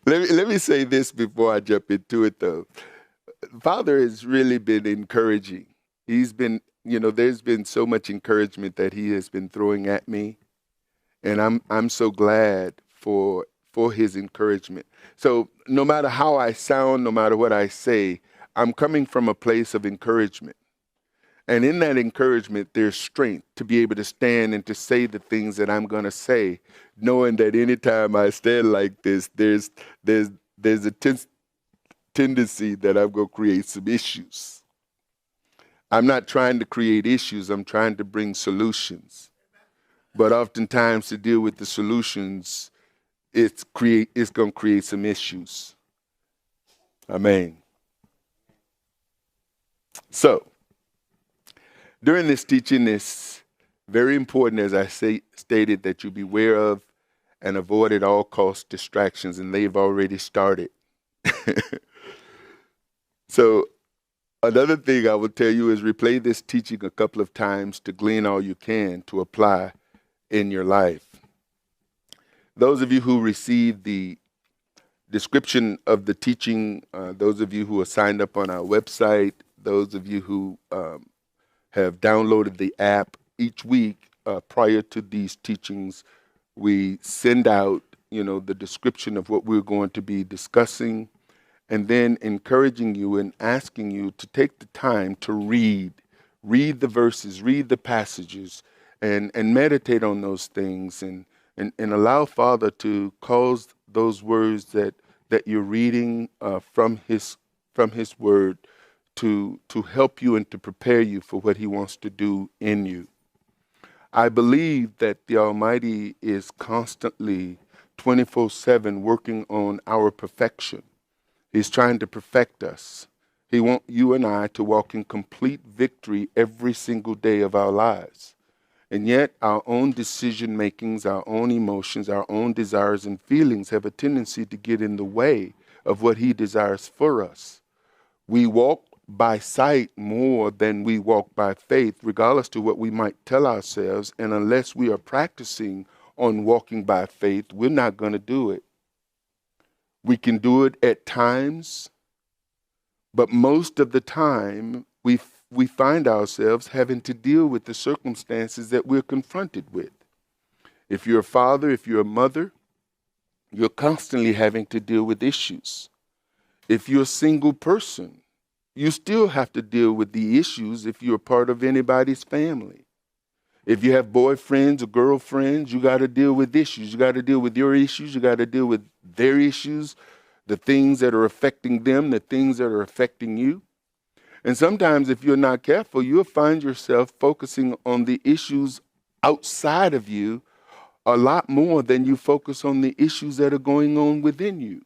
Let me say this before I jump into it, though. Father has really been encouraging. He's been, there's been so much encouragement that he has been throwing at me, and I'm so glad for his encouragement. So no matter how I sound, no matter what I say, I'm coming from a place of encouragement. And in that encouragement, there's strength to be able to stand and to say the things that I'm going to say, knowing that anytime I stand like this, there's a tendency that I'm going to create some issues. I'm not trying to create issues. I'm trying to bring solutions. But oftentimes, to deal with the solutions, it's going to create some issues. Amen. So, during this teaching, it's very important, as I stated, that you beware of and avoid at all costs distractions, and they've already started. So, another thing I will tell you is replay this teaching a couple of times to glean all you can to apply in your life. Those of you who received the description of the teaching, those of you who are signed up on our website, those of you who have downloaded the app, each week prior to these teachings, we send out, the description of what we're going to be discussing, and then encouraging you and asking you to take the time to read the verses, read the passages, and meditate on those things, and allow Father to cause those words that you're reading from His Word to help you and to prepare you for what He wants to do in you. I believe that the Almighty is constantly 24/7 working on our perfection. He's trying to perfect us. He wants you and I to walk in complete victory every single day of our lives. And yet our own decision makings, our own emotions, our own desires and feelings have a tendency to get in the way of what He desires for us. We walk by sight more than we walk by faith, regardless to what we might tell ourselves. And unless we are practicing on walking by faith, we're not going to do it. We can do it at times, but most of the time we find ourselves having to deal with the circumstances that we're confronted with. If you're a father, if you're a mother, you're constantly having to deal with issues. If you're a single person, you still have to deal with the issues if you're part of anybody's family. If you have boyfriends or girlfriends, you got to deal with issues. You got to deal with your issues. You got to deal with their issues, the things that are affecting them, the things that are affecting you. And sometimes if you're not careful, you'll find yourself focusing on the issues outside of you a lot more than you focus on the issues that are going on within you.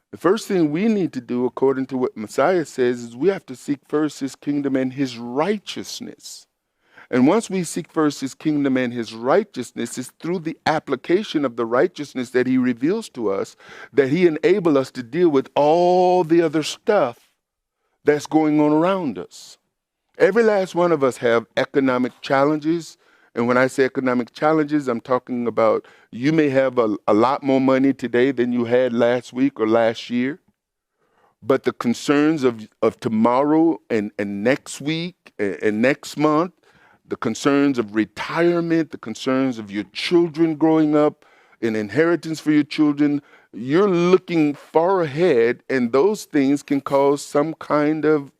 The first thing we need to do, according to what Messiah says, is we have to seek first His kingdom and His righteousness. And once we seek first His kingdom and His righteousness, it's through the application of the righteousness that He reveals to us that He enables us to deal with all the other stuff that's going on around us. Every last one of us have economic challenges. And when I say economic challenges, I'm talking about you may have a lot more money today than you had last week or last year. But the concerns of tomorrow and next week and next month, the concerns of retirement, the concerns of your children growing up, an inheritance for your children, you're looking far ahead, and those things can cause some kind of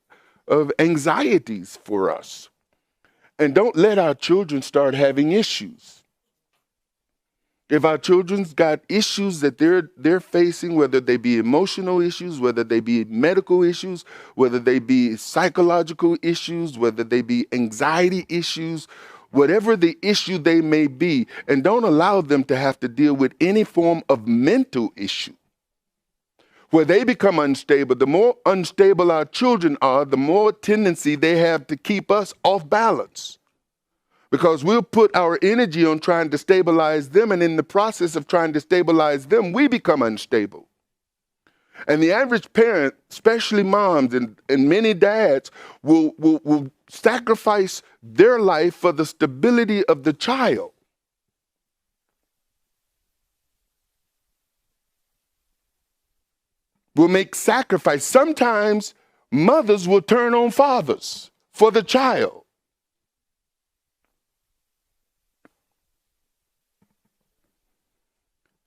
anxieties for us. And don't let our children start having issues. If our children's got issues that they're facing, whether they be emotional issues, whether they be medical issues, whether they be psychological issues, whether they be anxiety issues, whatever the issue they may be, and don't allow them to have to deal with any form of mental issue. Where they become unstable, the more unstable our children are, the more tendency they have to keep us off balance. Because we'll put our energy on trying to stabilize them, and in the process of trying to stabilize them, we become unstable. And the average parent, especially moms and many dads, will sacrifice their life for the stability of the child. will make sacrifice. Sometimes mothers will turn on fathers for the child.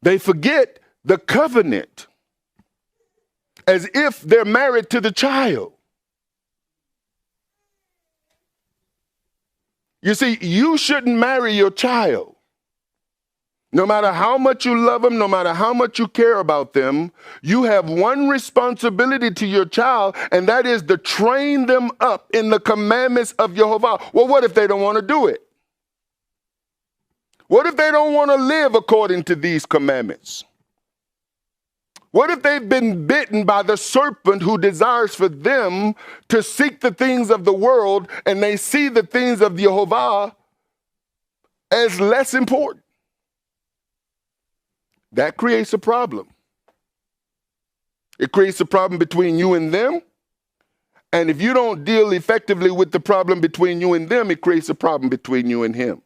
They forget the covenant as if they're married to the child. You see, you shouldn't marry your child. No matter how much you love them, no matter how much you care about them, you have one responsibility to your child, and that is to train them up in the commandments of YeHoVaH. Well, what if they don't want to do it? What if they don't want to live according to these commandments? What if they've been bitten by the serpent who desires for them to seek the things of the world, and they see the things of YeHoVaH as less important? That creates a problem. It creates a problem between you and them. And if you don't deal effectively with the problem between you and them, it creates a problem between you and him.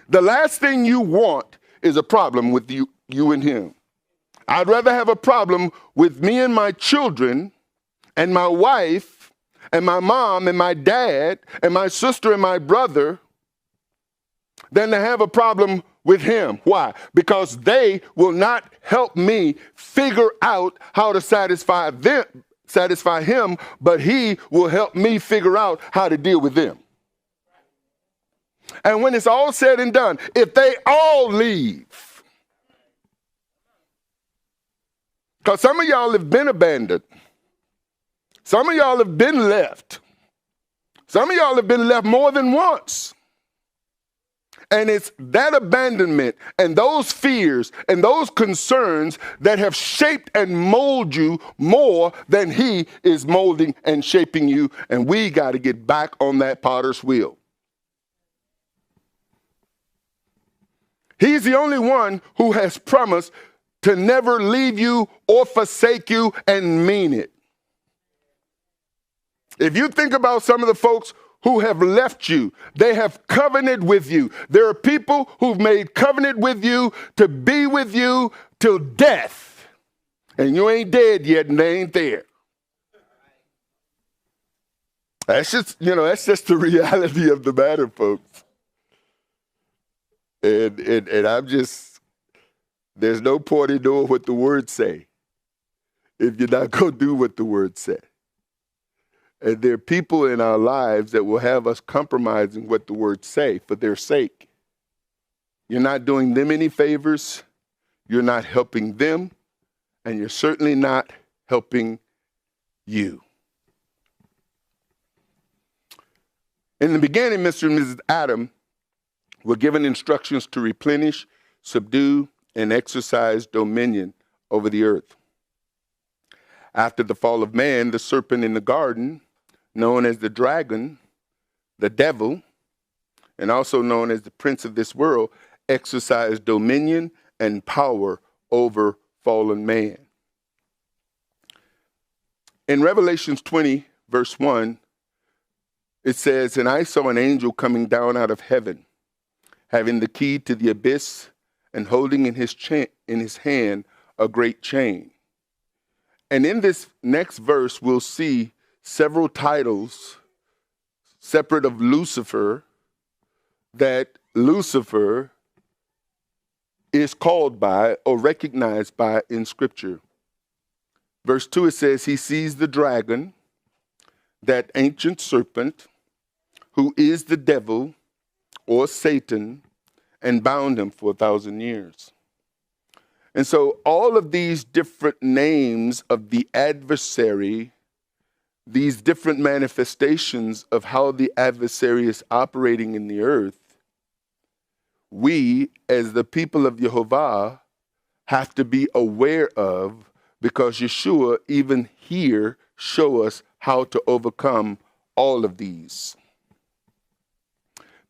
The last thing you want is a problem with you and him. I'd rather have a problem with me and my children and my wife and my mom and my dad and my sister and my brother than to have a problem with him. Why? Because they will not help me figure out how to satisfy him, but he will help me figure out how to deal with them. And when it's all said and done, if they all leave, because some of y'all have been abandoned, some of y'all have been left, some of y'all have been left more than once. And it's that abandonment and those fears and those concerns that have shaped and molded you more than he is molding and shaping you. And we got to get back on that potter's wheel. He's the only one who has promised to never leave you or forsake you, and mean it. If you think about some of the folks who have left you, they have covenanted with you. There are people who've made covenant with you to be with you till death. And you ain't dead yet, and they ain't there. That's just the reality of the matter, folks. And I'm just, there's no point in knowing what the word say if you're not going to do what the word said. And there are people in our lives that will have us compromising what the words say for their sake. You're not doing them any favors. You're not helping them. And you're certainly not helping you. In the beginning, Mr. and Mrs. Adam were given instructions to replenish, subdue, and exercise dominion over the earth. After the fall of man, the serpent in the garden, known as the dragon, the devil, and also known as the prince of this world, exercised dominion and power over fallen man. In Revelation 20, verse 1, it says, "And I saw an angel coming down out of heaven, having the key to the abyss and holding in his hand a great chain." And in this next verse, we'll see several titles separate of Lucifer that Lucifer is called by or recognized by in Scripture. Verse 2, it says, he sees the dragon, that ancient serpent, who is the devil or Satan, and bound him for 1,000 years. And so all of these different names of the adversary, these different manifestations of how the adversary is operating in the earth, we, as the people of YeHoVaH, have to be aware of, because Yeshua, even here, show us how to overcome all of these.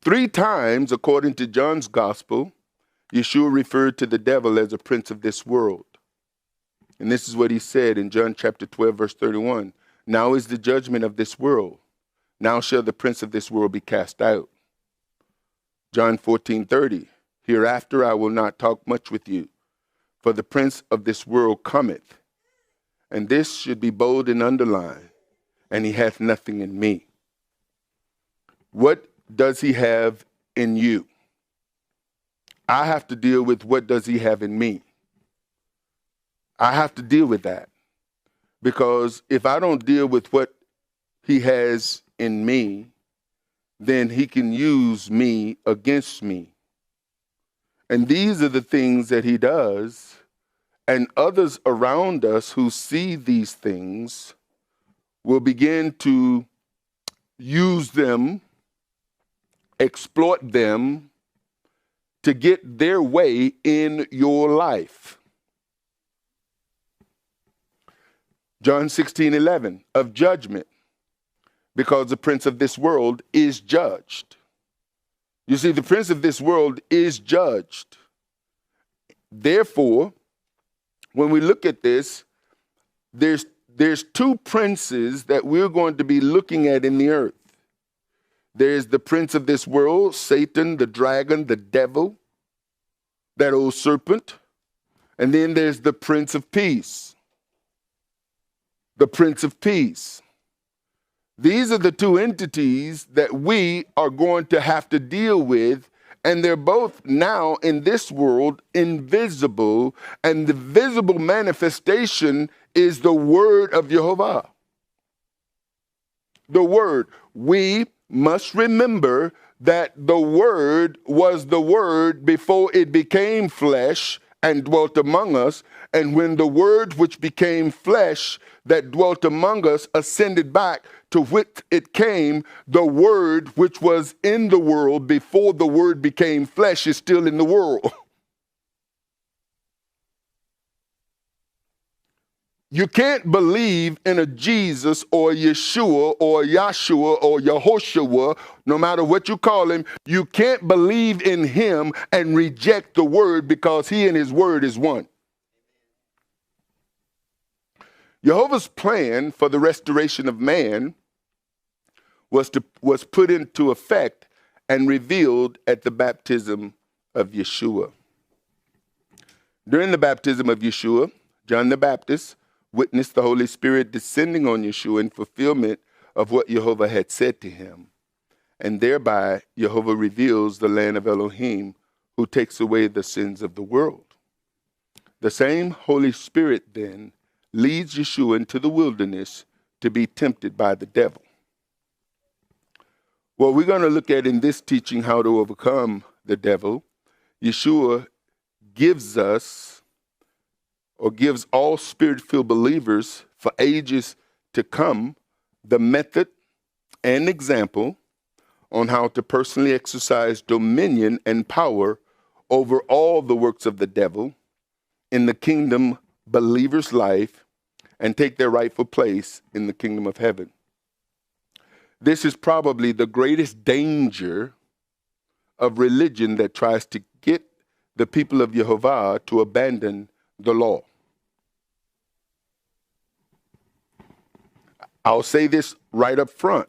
3 times, according to John's gospel, Yeshua referred to the devil as a prince of this world. And this is what he said in John chapter 12, verse 31. "Now is the judgment of this world. Now shall the prince of this world be cast out." John 14:30. "Hereafter I will not talk much with you, for the prince of this world cometh, And this should be bold and underlined. And he hath nothing in me. What does he have in you? I have to deal with what does he have in me. I have to deal with that. Because if I don't deal with what he has in me, then he can use me against me. And these are the things that he does. And others around us who see these things will begin to use them, exploit them to get their way in your life. John 16:11, of judgment, because the prince of this world is judged. You see, the prince of this world is judged. Therefore, when we look at this, there's two princes that we're going to be looking at in the earth. There's the prince of this world, Satan, the dragon, the devil, that old serpent. And then there's the Prince of Peace. The Prince of Peace. These are the two entities that we are going to have to deal with, and they're both now in this world invisible, and the visible manifestation is the word of YeHoVaH. The word. We must remember that the word was the word before it became flesh and dwelt among us. And when the word which became flesh that dwelt among us ascended back to which it came, the word which was in the world before the word became flesh is still in the world. You can't believe in a Jesus or Yeshua or Yeshua or Yehoshua, no matter what you call him. You can't believe in him and reject the word, because he and his word is one. Jehovah's plan for the restoration of man was put into effect and revealed at the baptism of Yeshua. During the baptism of Yeshua, John the Baptist witnessed the Holy Spirit descending on Yeshua in fulfillment of what YeHoVaH had said to him. And thereby, YeHoVaH reveals the land of Elohim, who takes away the sins of the world. The same Holy Spirit then leads Yeshua into the wilderness to be tempted by the devil. Well, we're going to look at in this teaching how to overcome the devil. Yeshua gives us, or gives all spirit-filled believers for ages to come, the method and example on how to personally exercise dominion and power over all the works of the devil in the kingdom believer's life and take their rightful place in the kingdom of heaven. This is probably the greatest danger of religion that tries to get the people of YeHoVaH to abandon the law. I'll say this right up front.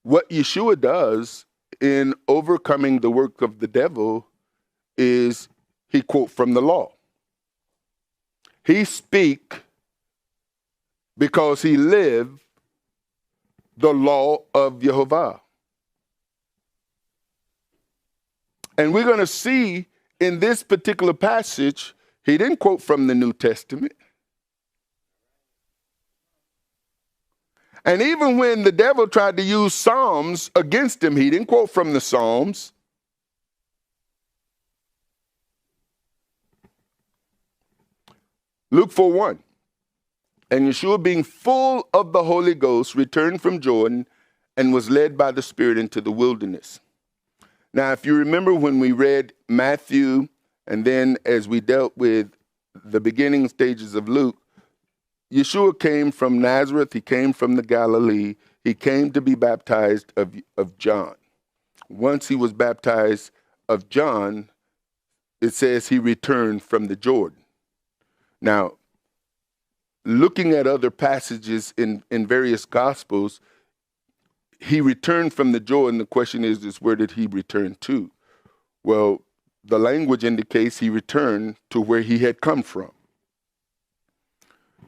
What Yeshua does in overcoming the work of the devil is he quote from the law. He speak because he lived the law of YeHoVaH. And we're going to see in this particular passage, he didn't quote from the New Testament. And even when the devil tried to use Psalms against him, he didn't quote from the Psalms. Luke 4:1. And Yeshua, being full of the Holy Ghost, returned from Jordan and was led by the Spirit into the wilderness. Now, if you remember when we read Matthew, and then as we dealt with the beginning stages of Luke, Yeshua came from Nazareth. He came from the Galilee. He came to be baptized of John. Once he was baptized of John, it says he returned from the Jordan. Now, looking at other passages in various Gospels, he returned from the Jordan. The question is where did he return to? Well, the language indicates he returned to where he had come from.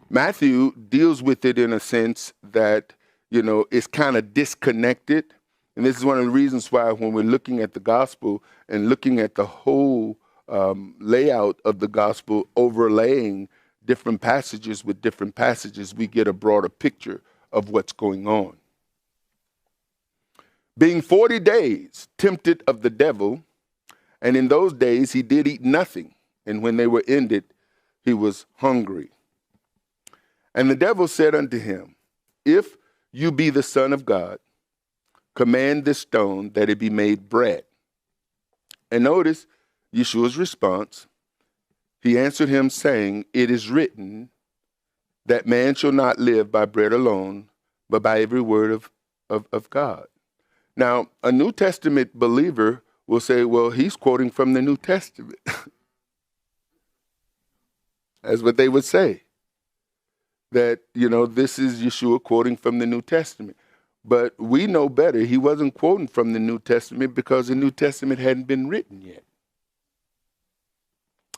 Matthew deals with it in a sense that, it's kind of disconnected. And this is one of the reasons why when we're looking at the gospel and looking at the whole layout of the gospel, overlaying different passages with different passages, we get a broader picture of what's going on. Being 40 days tempted of the devil, and in those days he did eat nothing, and when they were ended, he was hungry. And the devil said unto him, If you be the Son of God, command this stone that it be made bread. And notice Yeshua's response. He answered him, saying, It is written that man shall not live by bread alone, but by every word of God. Now, a New Testament believer will say, well, he's quoting from the New Testament. That's what they would say. That, this is Yeshua quoting from the New Testament. But we know better. He wasn't quoting from the New Testament because the New Testament hadn't been written yet.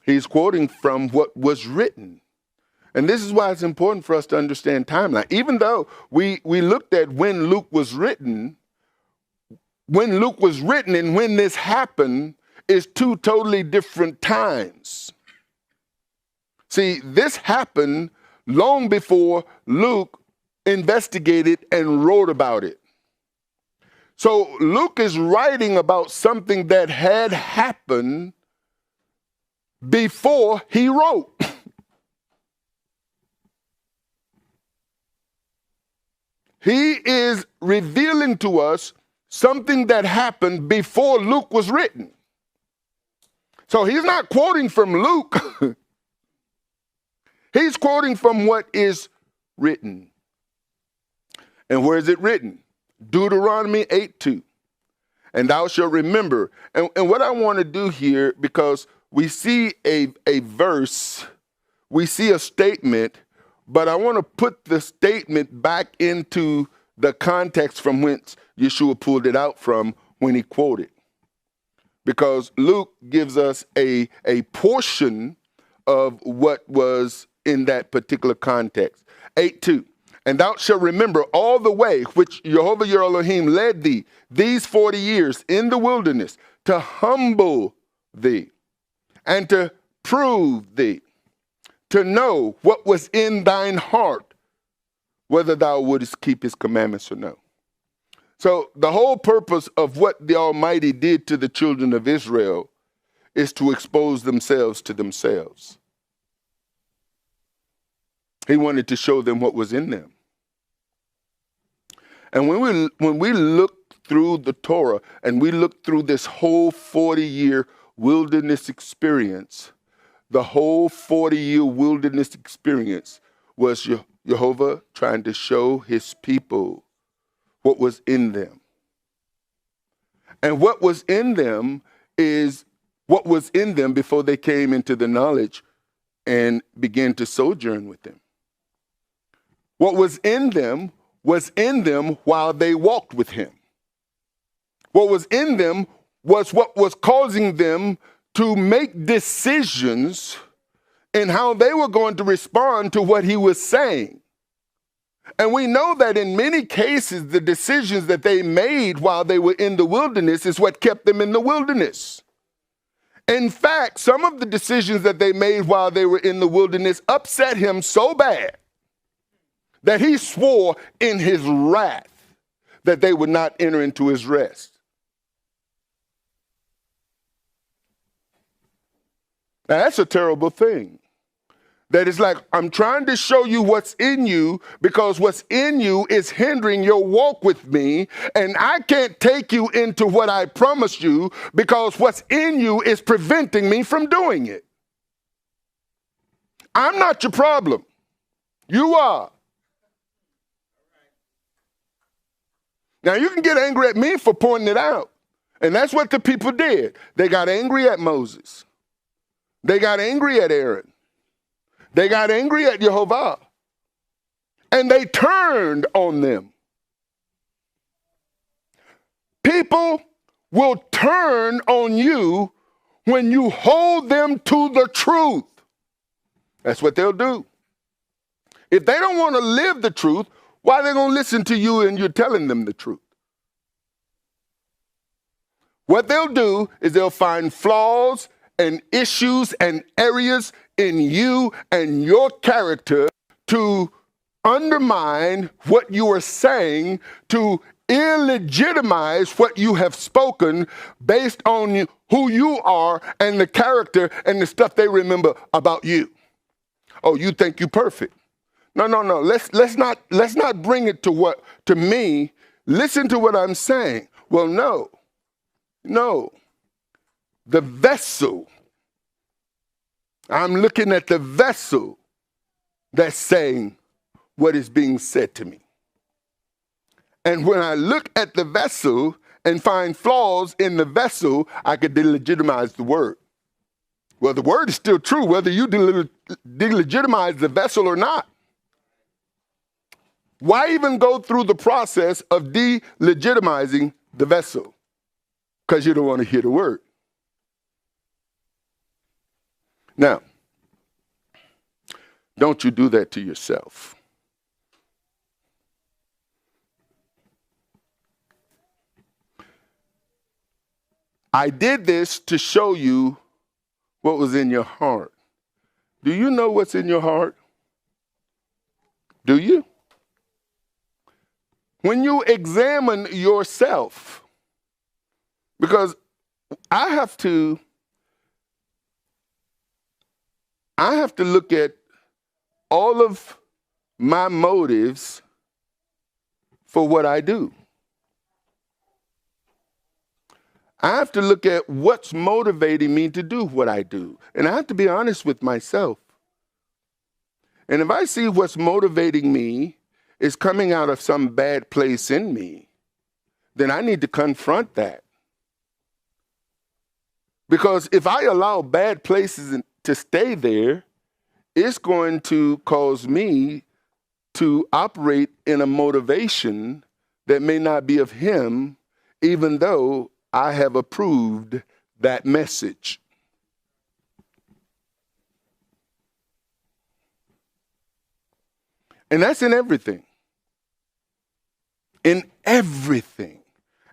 He's quoting from what was written. And this is why it's important for us to understand timeline. Even though we looked at when Luke was written and when this happened is two totally different times. See, this happened long before Luke investigated and wrote about it. So Luke is writing about something that had happened before he wrote. He is revealing to us something that happened before Luke was written. So he's not quoting from Luke. He's quoting from what is written. And where is it written? Deuteronomy 8:2. And thou shalt remember. And what I want to do here, because we see a verse, we see a statement, but I want to put the statement back into the context from whence Yeshua pulled it out from when he quoted. Because Luke gives us a portion of what was in that particular context. 8:2. And thou shalt remember all the way which YeHoVaH your Elohim led thee these 40 years in the wilderness to humble thee and to prove thee, to know what was in thine heart, whether thou wouldest keep his commandments or no. So the whole purpose of what the Almighty did to the children of Israel is to expose themselves to themselves. He wanted to show them what was in them. And when we look through the Torah and we look through this whole 40-year wilderness experience, the whole 40-year wilderness experience was YeHoVaH trying to show his people what was in them. And what was in them is what was in them before they came into the knowledge and began to sojourn with them. What was in them while they walked with him. What was in them was what was causing them to make decisions in how they were going to respond to what he was saying. And we know that in many cases, the decisions that they made while they were in the wilderness is what kept them in the wilderness. In fact, some of the decisions that they made while they were in the wilderness upset him so bad that he swore in his wrath that they would not enter into his rest. Now, that's a terrible thing. That is like, I'm trying to show you what's in you because what's in you is hindering your walk with me, and I can't take you into what I promised you because what's in you is preventing me from doing it. I'm not your problem. You are. Now, you can get angry at me for pointing it out. And that's what the people did. They got angry at Moses. They got angry at Aaron. They got angry at YeHoVaH. And they turned on them. People will turn on you when you hold them to the truth. That's what they'll do. If they don't want to live the truth, why are they going to listen to you and you're telling them the truth? What they'll do is they'll find flaws and issues and areas in you and your character to undermine what you are saying, to illegitimize what you have spoken based on who you are and the character and the stuff they remember about you. Oh, you think you're perfect. No. Let's not bring it to me. Listen to what I'm saying. Well, no. The vessel. I'm looking at the vessel that's saying what is being said to me. And when I look at the vessel and find flaws in the vessel, I could delegitimize the word. Well, the word is still true, whether you delegitimize the vessel or not. Why even go through the process of delegitimizing the vessel? Because you don't want to hear the word. Now, don't you do that to yourself. I did this to show you what was in your heart. Do you know what's in your heart? Do you? When you examine yourself, because I have to look at all of my motives for what I do. I have to look at what's motivating me to do what I do. And I have to be honest with myself. And if I see what's motivating me is coming out of some bad place in me, then I need to confront that. Because if I allow bad places to stay there, it's going to cause me to operate in a motivation that may not be of him, even though I have approved that message. And that's in everything. In everything.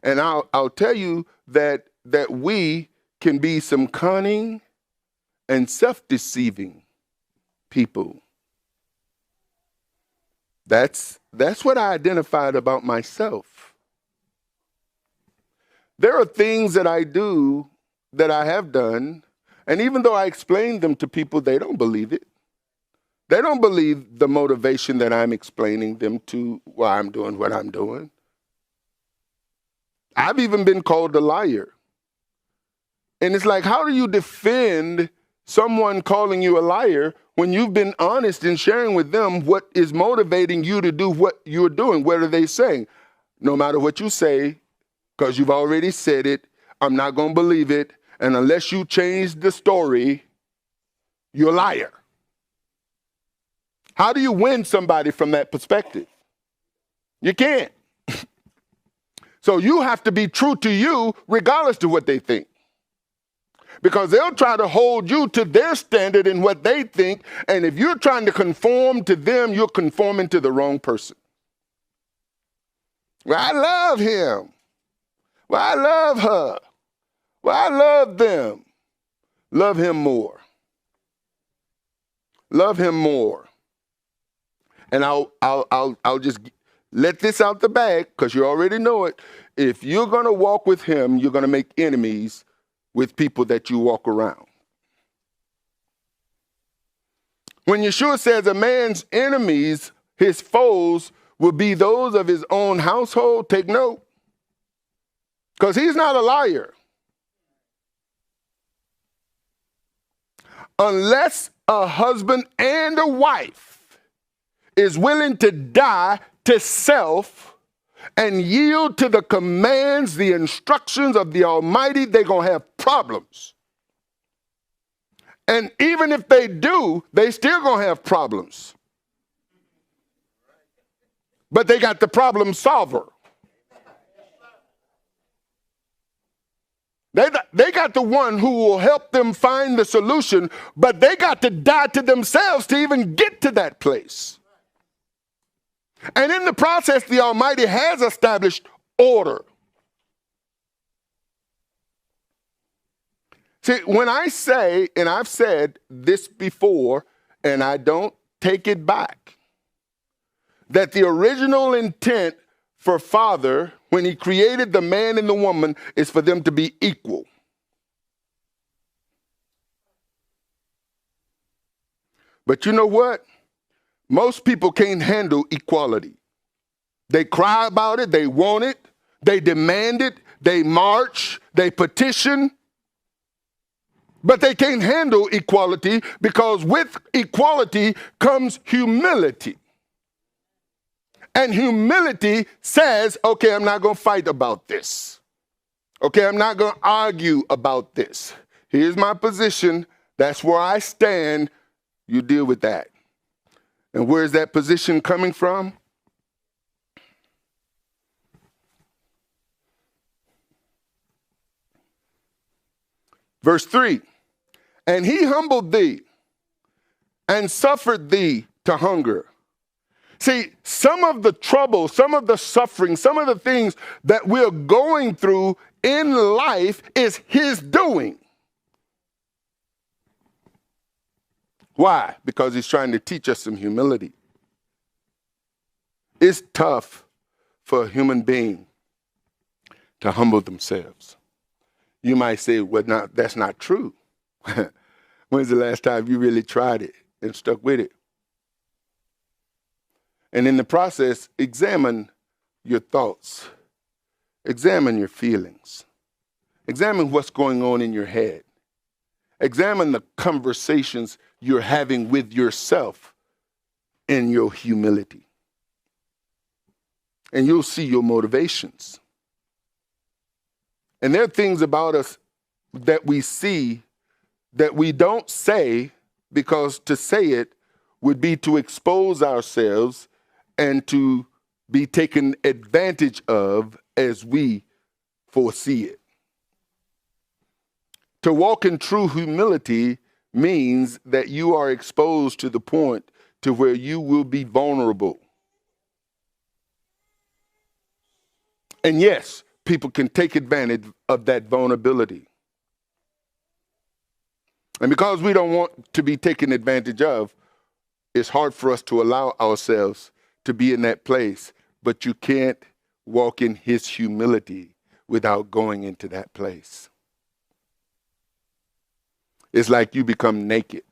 And I'll tell you that we can be some cunning and self-deceiving people. That's what I identified about myself. There are things that I do that I have done, and even though I explain them to people, they don't believe it. They don't believe the motivation that I'm explaining them to why I'm doing what I'm doing. I've even been called a liar. And it's like, how do you defend someone calling you a liar when you've been honest in sharing with them what is motivating you to do what you're doing? What are they saying? No matter what you say, because you've already said it, I'm not going to believe it. And unless you change the story, you're a liar. How do you win somebody from that perspective? You can't. So you have to be true to you regardless of what they think. Because they'll try to hold you to their standard and what they think. And if you're trying to conform to them, you're conforming to the wrong person. Well, I love him. Well, I love her. Well, I love them. Love him more. Love him more. And I'll just let this out the bag because you already know it. If you're going to walk with him, you're going to make enemies with people that you walk around. When Yeshua says a man's enemies, his foes, will be those of his own household, take note. Because he's not a liar. Unless a husband and a wife is willing to die to self and yield to the commands, the instructions of the Almighty, they're going to have problems. And even if they do, they still going to have problems. But they got the problem solver. They got the one who will help them find the solution, but they got to die to themselves to even get to that place. And in the process, the Almighty has established order. See, when I say, and I've said this before, and I don't take it back, that the original intent for Father, when he created the man and the woman, is for them to be equal. But you know what? Most people can't handle equality. They cry about it, they want it, they demand it, they march, they petition. But they can't handle equality, because with equality comes humility. And humility says, okay, I'm not going to fight about this. Okay, I'm not going to argue about this. Here's my position. That's where I stand. You deal with that. And where's that position coming from? Verse 3. And he humbled thee and suffered thee to hunger. See, some of the trouble, some of the suffering, some of the things that we're going through in life is his doing. Why? Because he's trying to teach us some humility. It's tough for a human being to humble themselves. You might say, well, that's not true. When's the last time you really tried it and stuck with it? And in the process, examine your thoughts. Examine your feelings. Examine what's going on in your head. Examine the conversations you're having with yourself in your humility. And you'll see your motivations. And there are things about us that we see that we don't say, because to say it would be to expose ourselves and to be taken advantage of as we foresee it. To walk in true humility means that you are exposed to the point to where you will be vulnerable. And yes, people can take advantage of that vulnerability. And because we don't want to be taken advantage of, it's hard for us to allow ourselves to be in that place. But you can't walk in his humility without going into that place. It's like you become naked,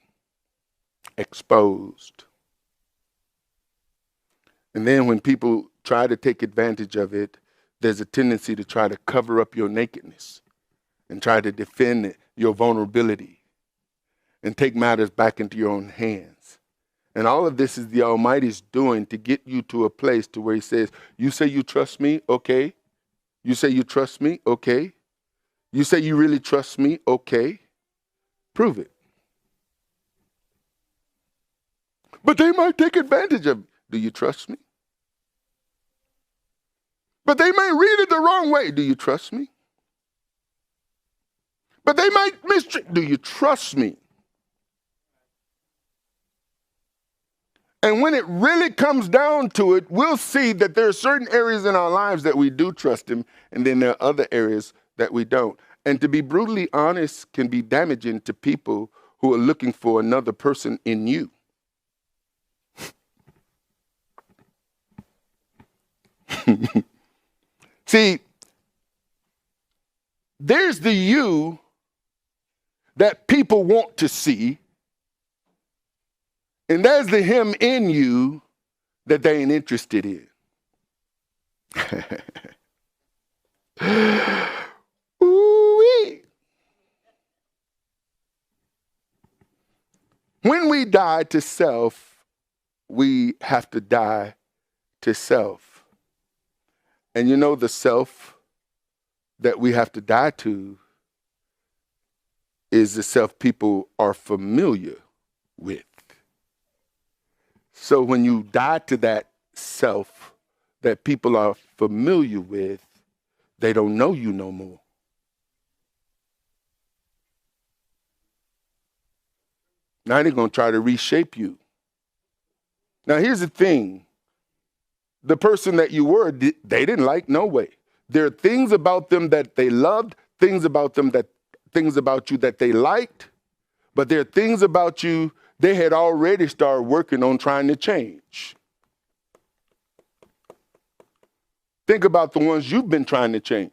exposed. And then when people try to take advantage of it, there's a tendency to try to cover up your nakedness and try to defend your vulnerability and take matters back into your own hands. And all of this is the Almighty's doing to get you to a place to where he says, you say you trust me? Okay. You say you trust me? Okay. You say you really trust me? Okay. Prove it. But they might take advantage of it. Do you trust me? But they might read it the wrong way. Do you trust me? But they might mistreat. Do you trust me? And when it really comes down to it, we'll see that there are certain areas in our lives that we do trust him, and then there are other areas that we don't. And to be brutally honest can be damaging to people who are looking for another person in you. See, there's the you that people want to see, and there's the him in you that they ain't interested in. Ooh-wee. When we die to self, we have to die to self. And you know the self that we have to die to is the self people are familiar with. So when you die to that self that people are familiar with, they don't know you no more. Now they're going to try to reshape you. Now here's the thing. the person that you were, they didn't like no way. There are things about them that they loved, things about you that they liked, but there are things about you they had already started working on trying to change. Think about the ones you've been trying to change.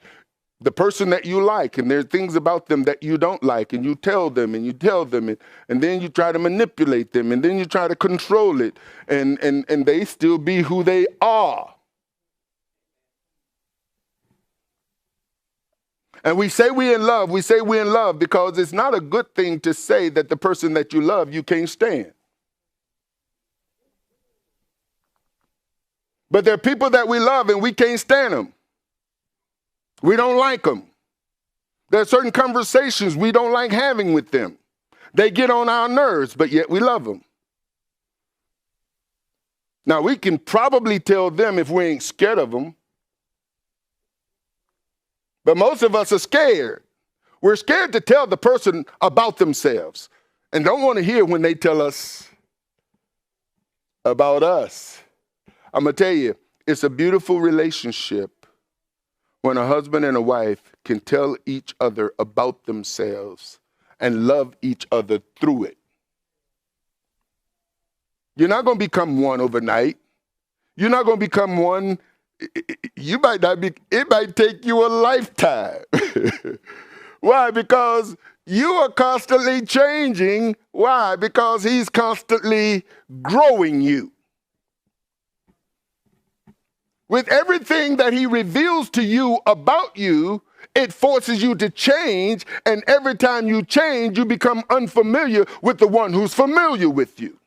The person that you like, and there are things about them that you don't like, and you tell them, and then you try to manipulate them, and then you try to control it, and they still be who they are. And we say we're in love because it's not a good thing to say that the person that you love you can't stand. But there are people that we love and we can't stand them. We don't like them. There are certain conversations we don't like having with them. They get on our nerves, but yet we love them. Now, we can probably tell them if we ain't scared of them. But most of us are scared. We're scared to tell the person about themselves and don't want to hear when they tell us about us. I'm going to tell you, it's a beautiful relationship when a husband and a wife can tell each other about themselves and love each other through it. You're not going to become one overnight. You're not going to become one. You might not be, it might take you a lifetime. Why? Because you are constantly changing. Why? Because he's constantly growing you. With everything that he reveals to you about you, it forces you to change. And every time you change, you become unfamiliar with the one who's familiar with you.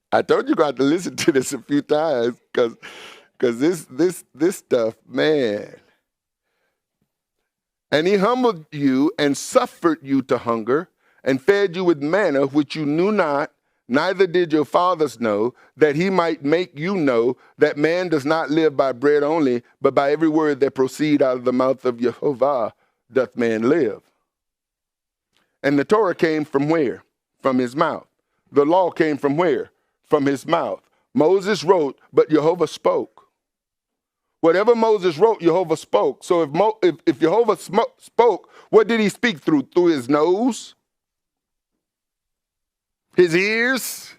I told you got to listen to this a few times because this stuff, man. And he humbled you and suffered you to hunger and fed you with manna, which you knew not, neither did your fathers know, that he might make you know that man does not live by bread only, but by every word that proceed out of the mouth of YeHoVaH doth man live. And the Torah came from where? From his mouth. The law came from where? From his mouth. Moses wrote, but Jehovah spoke. Whatever Moses wrote, Jehovah spoke. So if Jehovah spoke, what did he speak through? Through his nose? His ears?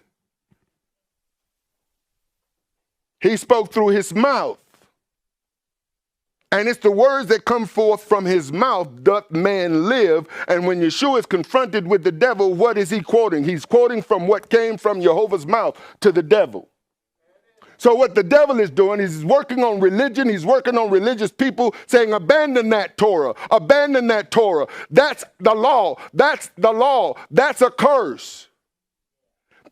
He spoke through his mouth. And it's the words that come forth from his mouth doth man live. And when Yeshua is confronted with the devil, what is he quoting? He's quoting from what came from Jehovah's mouth to the devil. So what the devil is doing is he's working on religion. He's working on religious people saying, abandon that Torah. Abandon that Torah. That's the law. That's the law. That's a curse.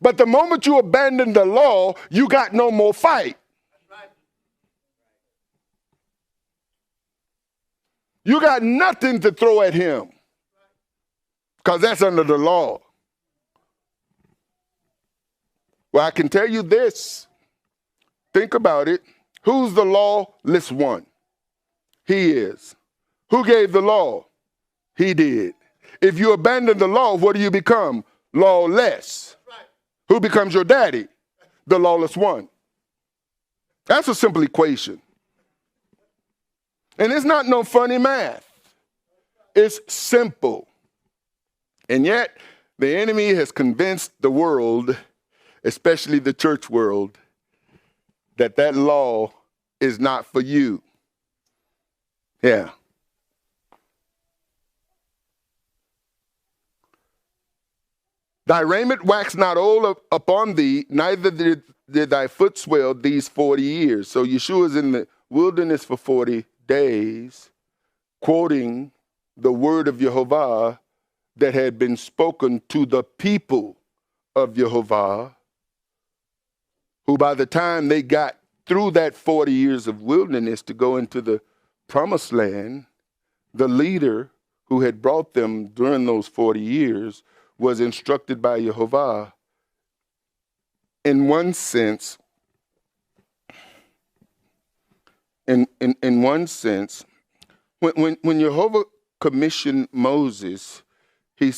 But the moment you abandon the law, you got no more fight. You got nothing to throw at him because that's under the law. Well, I can tell you this. Think about it. Who's the lawless one? He is. Who gave the law? He did. If you abandon the law, what do you become? Lawless. Who becomes your daddy? The lawless one. That's a simple equation. And it's not no funny math. It's simple. And yet, the enemy has convinced the world, especially the church world, that law is not for you. Yeah. Thy raiment waxed not old upon thee, neither did thy foot swell these 40 years. So Yeshua is in the wilderness for 40 days, quoting the word of YeHoVaH that had been spoken to the people of YeHoVaH, who by the time they got through that 40 years of wilderness to go into the promised land, the leader who had brought them during those 40 years was instructed by YeHoVaH. In one sense, when Jehovah commissioned Moses, he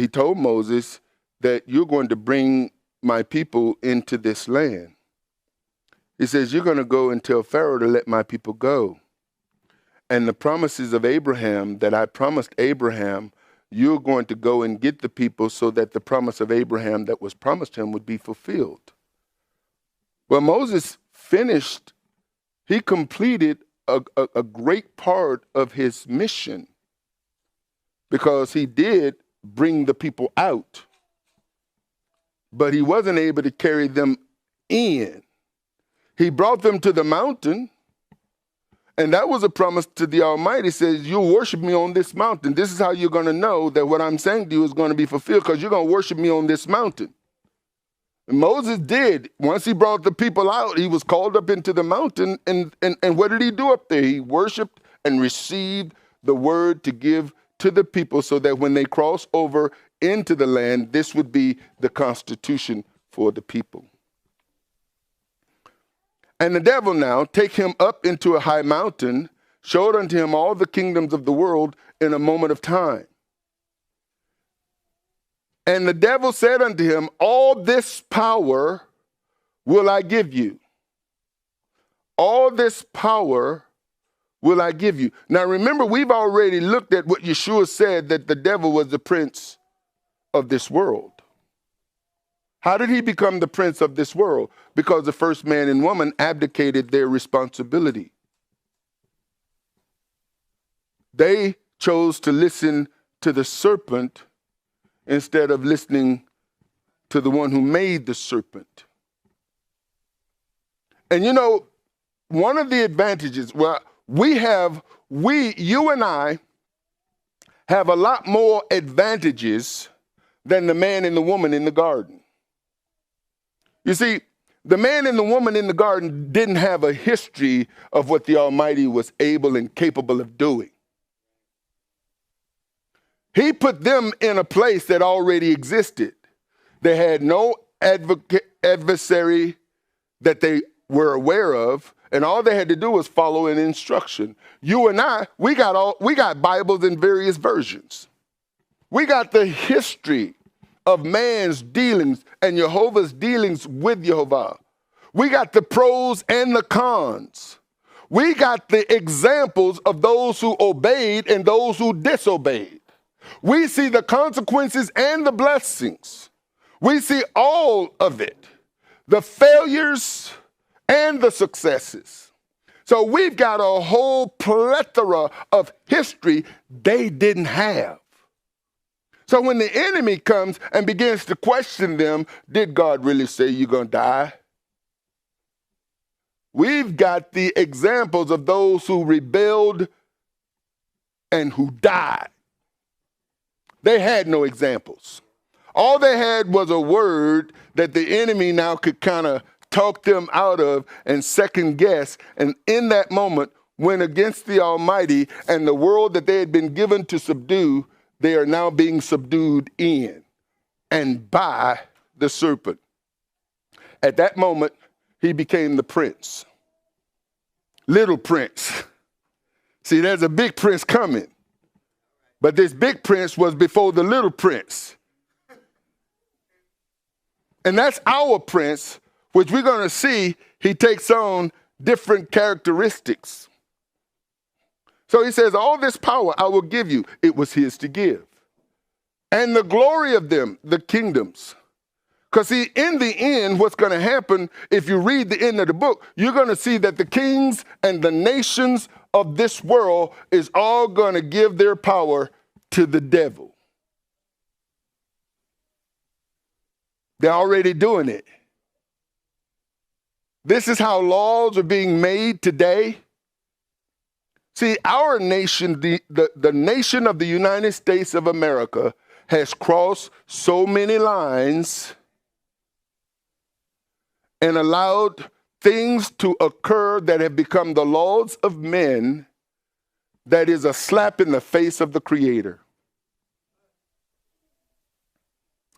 told Moses that you're going to bring my people into this land. He says, you're going to go and tell Pharaoh to let my people go. And the promises of Abraham that I promised Abraham, you're going to go and get the people so that the promise of Abraham that was promised him would be fulfilled. Well, Moses finished, he completed a great part of his mission because he did bring the people out, but he wasn't able to carry them in. He brought them to the mountain, and that was a promise to the Almighty. He says, you'll worship me on this mountain. This is how you're going to know that what I'm saying to you is going to be fulfilled, because you're going to worship me on this mountain. And Moses did. Once he brought the people out, he was called up into the mountain. And what did he do up there? He worshiped and received the word to give to the people so that when they cross over into the land, this would be the constitution for the people. And the devil now take him up into a high mountain, showed unto him all the kingdoms of the world in a moment of time. And the devil said unto him, all this power will I give you. All this power will I give you. Now remember, we've already looked at what Yeshua said, that the devil was the prince of this world. How did he become the prince of this world? Because the first man and woman abdicated their responsibility. They chose to listen to the serpent instead of listening to the one who made the serpent. And you know, one of the advantages, well, you and I have a lot more advantages than the man and the woman in the garden. You see, the man and the woman in the garden didn't have a history of what the Almighty was able and capable of doing. He put them in a place that already existed. They had no adversary that they were aware of, and all they had to do was follow an instruction. You and I, we got Bibles in various versions. We got the history of man's dealings and Jehovah's dealings with YeHoVaH. We got the pros and the cons. We got the examples of those who obeyed and those who disobeyed. We see the consequences and the blessings. We see all of it, the failures and the successes. So we've got a whole plethora of history they didn't have. So when the enemy comes and begins to question them, did God really say you're going to die? We've got the examples of those who rebelled and who died. They had no examples. All they had was a word that the enemy now could kind of talk them out of and second guess. And in that moment, went against the Almighty, and the world that they had been given to subdue, they are now being subdued in and by the serpent. At that moment, he became the prince. Little prince. See, there's a big prince coming. But this big prince was before the little prince. And that's our prince, which we're going to see he takes on different characteristics. So he says, all this power I will give you. It was his to give. And the glory of them, the kingdoms. Because see, in the end, what's going to happen, if you read the end of the book, you're going to see that the kings and the nations of this world is all going to give their power to the devil. They're already doing it. This is how laws are being made today. See, our nation, the nation of the United States of America, has crossed so many lines and allowed things to occur that have become the laws of men that is a slap in the face of the Creator.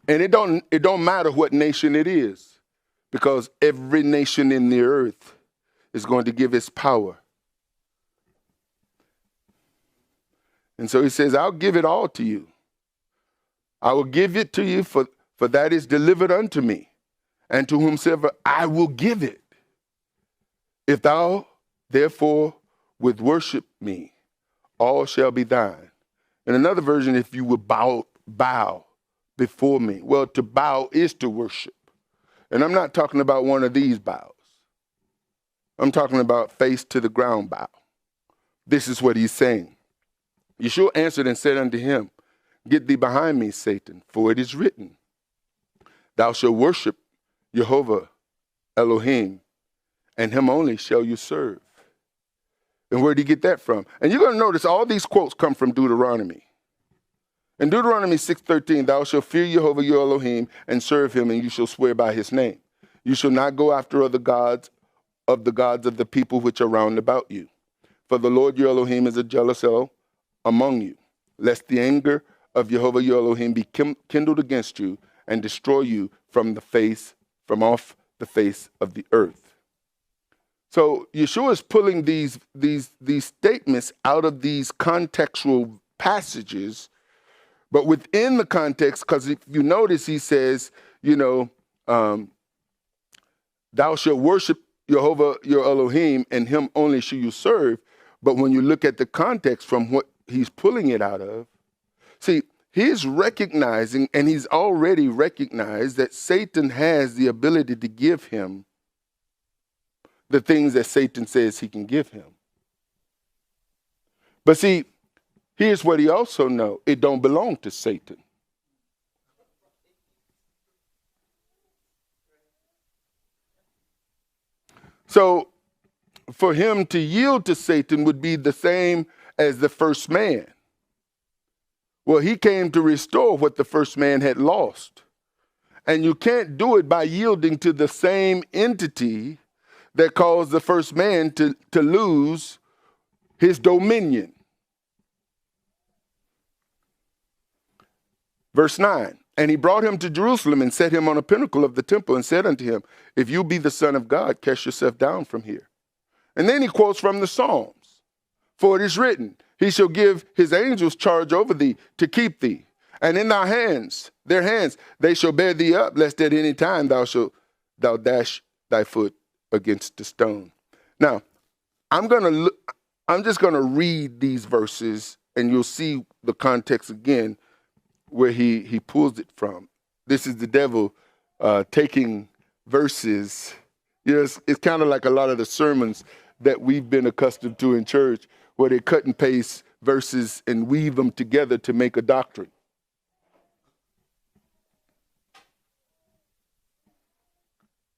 And it don't matter what nation it is, because every nation in the earth is going to give its power. And so he says, I'll give it all to you. I will give it to you, for that is delivered unto me, and to whomsoever I will give it. If thou therefore would worship me, all shall be thine. In another version, if you would bow before me. Well, to bow is to worship. And I'm not talking about one of these bows. I'm talking about face to the ground bow. This is what he's saying. Yeshua answered and said unto him, Get thee behind me, Satan, for it is written, Thou shalt worship YeHoVaH Elohim, and him only shall you serve. And where did he get that from? And you're going to notice all these quotes come from Deuteronomy. In Deuteronomy 6:13, thou shalt fear YeHoVaH your Elohim and serve him, and you shall swear by his name. You shall not go after other gods of the people which are round about you. For the Lord your Elohim is a jealous among you, lest the anger of YeHoVaH your Elohim be kindled against you and destroy you from off the face of the earth. So Yeshua is pulling these statements out of these contextual passages, but within the context, because if you notice, he says, thou shalt worship YeHoVaH your Elohim, and him only shall you serve. But when you look at the context from what he's pulling it out of, see, he's recognizing, and he's already recognized, that Satan has the ability to give him the things that Satan says he can give him. But see, here's what he also knows. It don't belong to Satan. So for him to yield to Satan would be the same as the first man. Well, he came to restore what the first man had lost. And you can't do it by yielding to the same entity that caused the first man to lose his dominion. Verse 9, and he brought him to Jerusalem and set him on a pinnacle of the temple and said unto him, If you be the Son of God, cast yourself down from here. And then he quotes from the Psalms. For it is written, He shall give his angels charge over thee to keep thee. And in their hands, they shall bear thee up, lest at any time thou dash thy foot against the stone. Now, I'm just going to read these verses, and you'll see the context again where he pulls it from. This is the devil taking verses. It's kind of like a lot of the sermons that we've been accustomed to in church, where they cut and paste verses and weave them together to make a doctrine.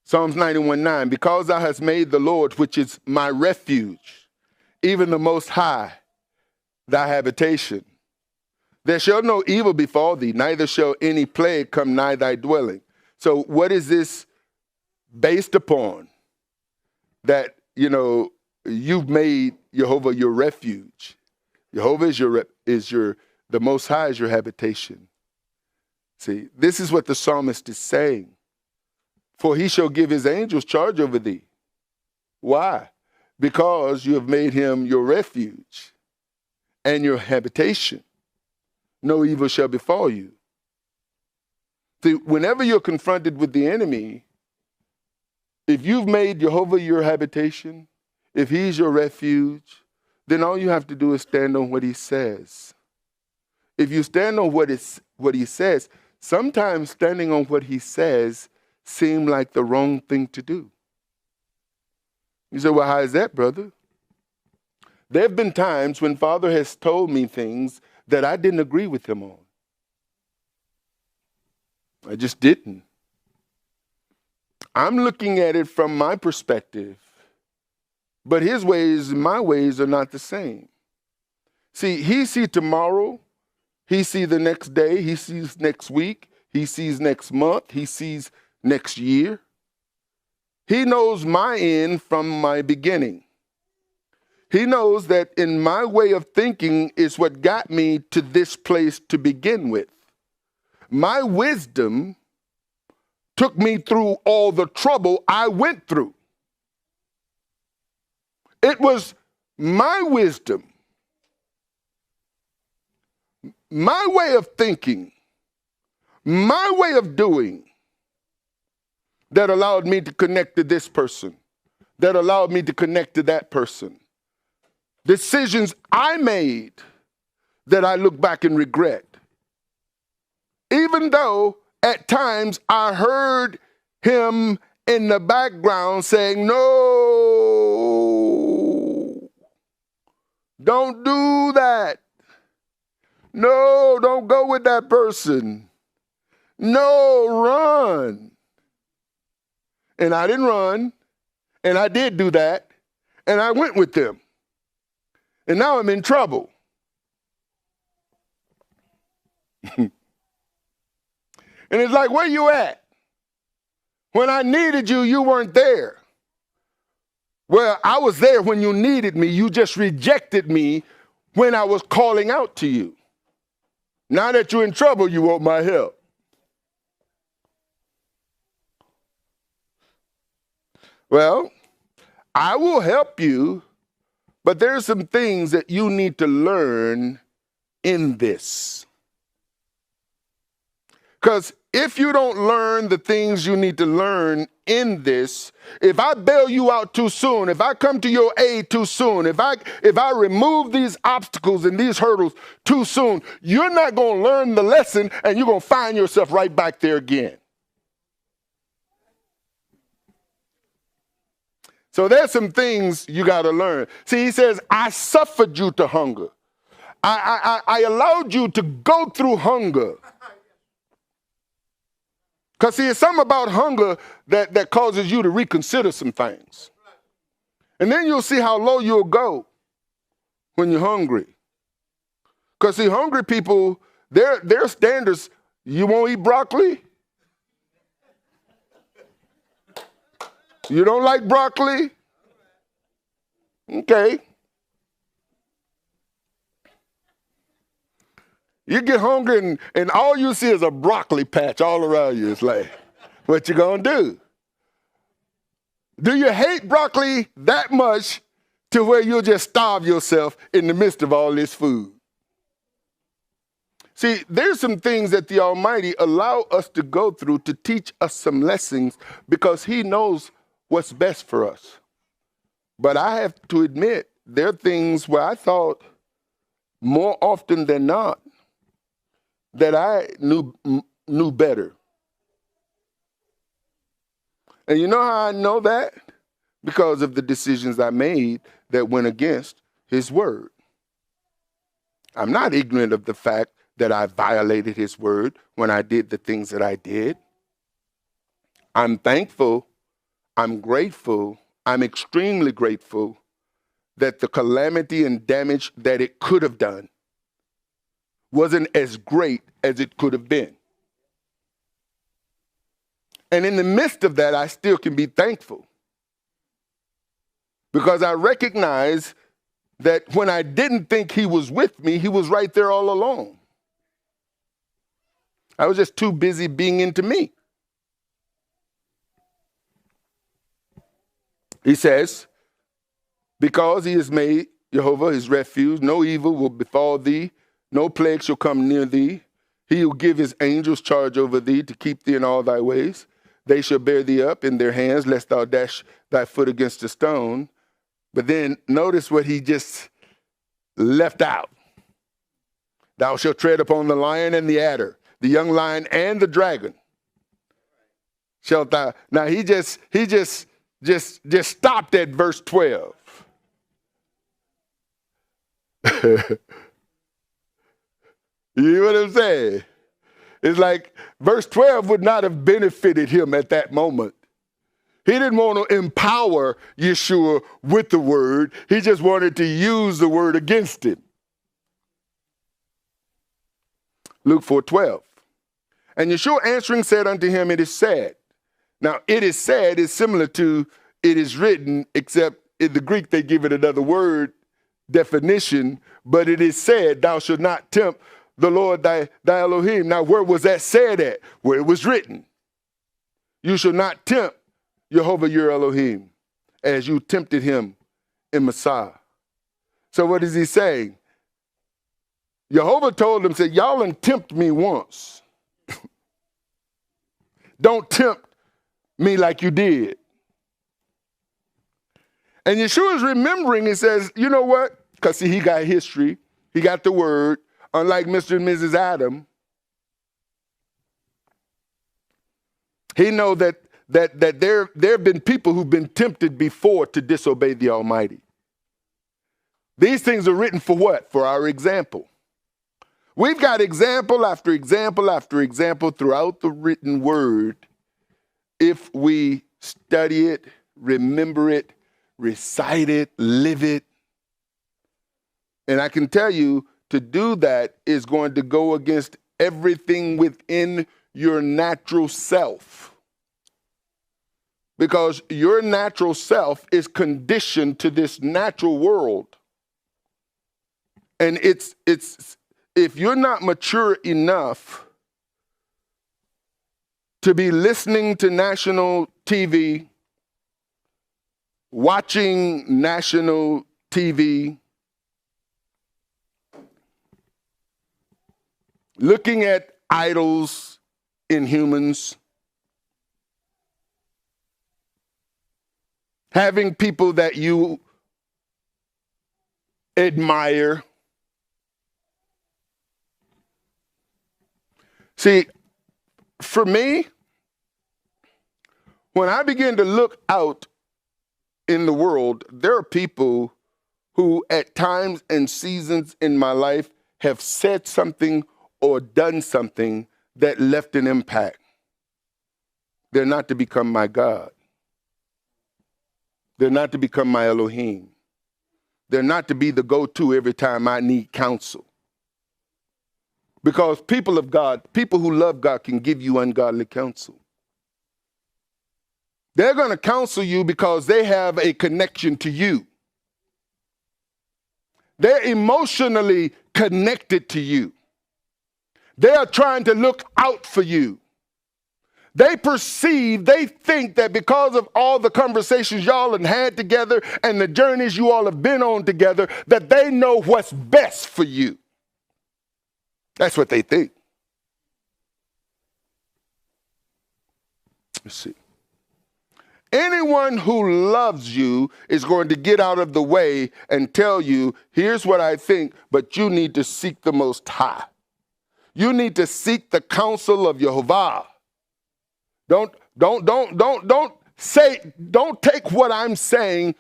Psalms 91:9, because thou hast made the Lord, which is my refuge, even the Most High, thy habitation. There shall no evil befall thee, neither shall any plague come nigh thy dwelling. So what is this based upon? That, you've made YeHoVaH your refuge. YeHoVaH is the Most High is your habitation. See, this is what the psalmist is saying. For he shall give his angels charge over thee. Why? Because you have made him your refuge and your habitation. No evil shall befall you. See, whenever you're confronted with the enemy, if you've made YeHoVaH your habitation, if he's your refuge, then all you have to do is stand on what he says. If you stand on what he says, sometimes standing on what he says seem like the wrong thing to do. You say, well, how is that, brother? There have been times when Father has told me things that I didn't agree with him on. I just didn't. I'm looking at it from my perspective, but his ways and my ways are not the same. See, he sees tomorrow, he sees the next day, he sees next week, he sees next month, he sees next year. He knows my end from my beginning. He knows that in my way of thinking is what got me to this place to begin with. My wisdom took me through all the trouble I went through. It was my wisdom my way of thinking, my way of doing that allowed me to connect to this person, that allowed me to connect to that person. Decisions I made that I look back and regret. Even though at times I heard him in the background saying, no, don't do that. No, don't go with that person. No, run. And I didn't run, and I did do that, and I went with them. And now I'm in trouble. And it's like, where you at? When I needed you, you weren't there. Well, I was there when you needed me. You just rejected me when I was calling out to you. Now that you're in trouble, you want my help. Well, I will help you, but there are some things that you need to learn in this. Because if you don't learn the things you need to learn in this, if I bail you out too soon, if I come to your aid too soon, if I remove these obstacles and these hurdles too soon, you're not going to learn the lesson, and you're going to find yourself right back there again. So there's some things you got to learn. See, he says, I suffered you to hunger. I allowed you to go through hunger. Because see, it's something about hunger that causes you to reconsider some things. And then you'll see how low you'll go when you're hungry. Because see, hungry people, their standards, you won't eat broccoli? You don't like broccoli? Okay. You get hungry and all you see is a broccoli patch all around you. It's like, what you gonna do? Do you hate broccoli that much to where you'll just starve yourself in the midst of all this food? See, there's some things that the Almighty allow us to go through to teach us some lessons because he knows what's best for us. But I have to admit, there are things where I thought more often than not that I knew better. And you know how I know that? Because of the decisions I made that went against his word. I'm not ignorant of the fact that I violated his word when I did the things that I did. I'm thankful, I'm grateful, I'm extremely grateful that the calamity and damage that it could have done wasn't as great as it could have been. And in the midst of that, I still can be thankful. Because I recognize that when I didn't think he was with me, he was right there all along. I was just too busy being into me. He says, because he has made Jehovah his refuge, no evil will befall thee, no plague shall come near thee. He will give his angels charge over thee to keep thee in all thy ways. They shall bear thee up in their hands, lest thou dash thy foot against a stone. But then notice what he just left out. Thou shalt tread upon the lion and the adder, the young lion and the dragon. Shalt thou. Now he just stopped at verse 12. You know what I'm saying? It's like verse 12 would not have benefited him at that moment. He didn't want to empower Yeshua with the word. He just wanted to use the word against him. Luke 4:12. And Yeshua answering said unto him, it is said. Now, it is said is similar to it is written, except in the Greek they give it another word definition, but it is said, thou shalt not tempt the Lord thy Elohim. Now, where was that said at? Where it was written. You shall not tempt Jehovah your Elohim as you tempted him in Messiah. So what is he saying? Jehovah told them, said, y'all done tempt me once. Don't tempt me like you did. And Yeshua is remembering, he says, you know what? Because see, he got history. He got the word. Unlike Mr. and Mrs. Adam, he know that there have been people who've been tempted before to disobey the Almighty. These things are written for what? For our example. We've got example after example after example throughout the written word. If we study it, remember it, recite it, live it. And I can tell you, to do that is going to go against everything within your natural self. Because your natural self is conditioned to this natural world. And it's if you're not mature enough to be listening to national TV, watching national TV, looking at idols in humans, having people that you admire. See, for me, when I begin to look out in the world, there are people who at times and seasons in my life have said something or done something that left an impact. They're not to become my God. They're not to become my Elohim. They're not to be the go-to every time I need counsel. Because people of God, people who love God can give you ungodly counsel. They're going to counsel you because they have a connection to you. They're emotionally connected to you. They are trying to look out for you. They think that because of all the conversations y'all have had together and the journeys you all have been on together, that they know what's best for you. That's what they think. Let's see. Anyone who loves you is going to get out of the way and tell you, here's what I think, but you need to seek the Most High. You need to seek the counsel of YeHoVaH. Don't take what I'm saying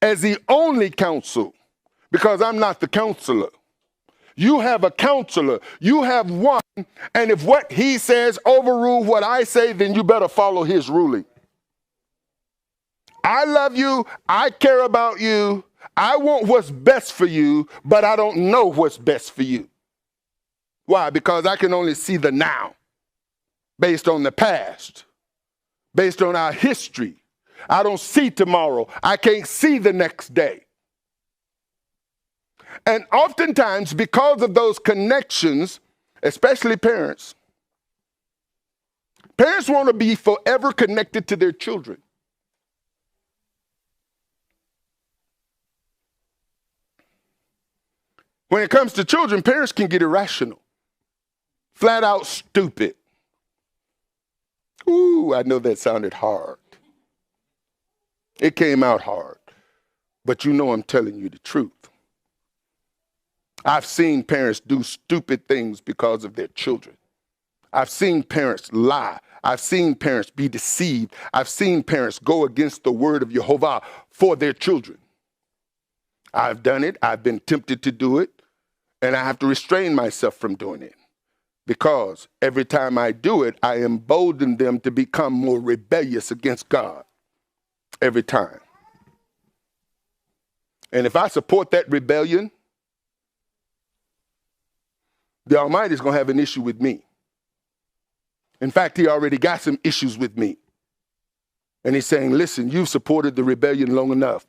as the only counsel, because I'm not the counselor. You have a counselor. You have one, and if what he says overrule what I say, then you better follow his ruling. I love you. I care about you. I want what's best for you, but I don't know what's best for you. Why? Because I can only see the now, based on the past, based on our history. I don't see tomorrow. I can't see the next day. And oftentimes, because of those connections, especially parents want to be forever connected to their children. When it comes to children, parents can get irrational, flat out stupid. Ooh, I know that sounded hard. It came out hard, but you know I'm telling you the truth. I've seen parents do stupid things because of their children. I've seen parents lie. I've seen parents be deceived. I've seen parents go against the word of YeHoVaH for their children. I've done it. I've been tempted to do it, and I have to restrain myself from doing it. Because every time I do it, I embolden them to become more rebellious against God. Every time. And if I support that rebellion, the Almighty is going to have an issue with me. In fact, he already got some issues with me. And he's saying, listen, you've supported the rebellion long enough.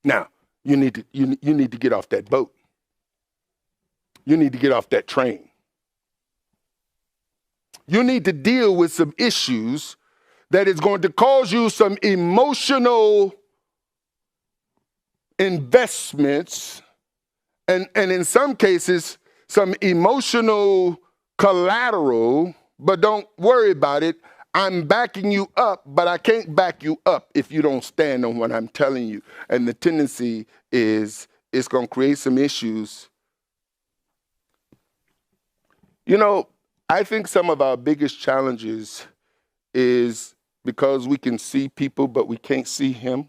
Now, you need to get off that boat. You need to get off that train. You need to deal with some issues that is going to cause you some emotional investments and in some cases, some emotional collateral, but don't worry about it. I'm backing you up, but I can't back you up if you don't stand on what I'm telling you. And the tendency is it's going to create some issues. You know, I think some of our biggest challenges is because we can see people, but we can't see him.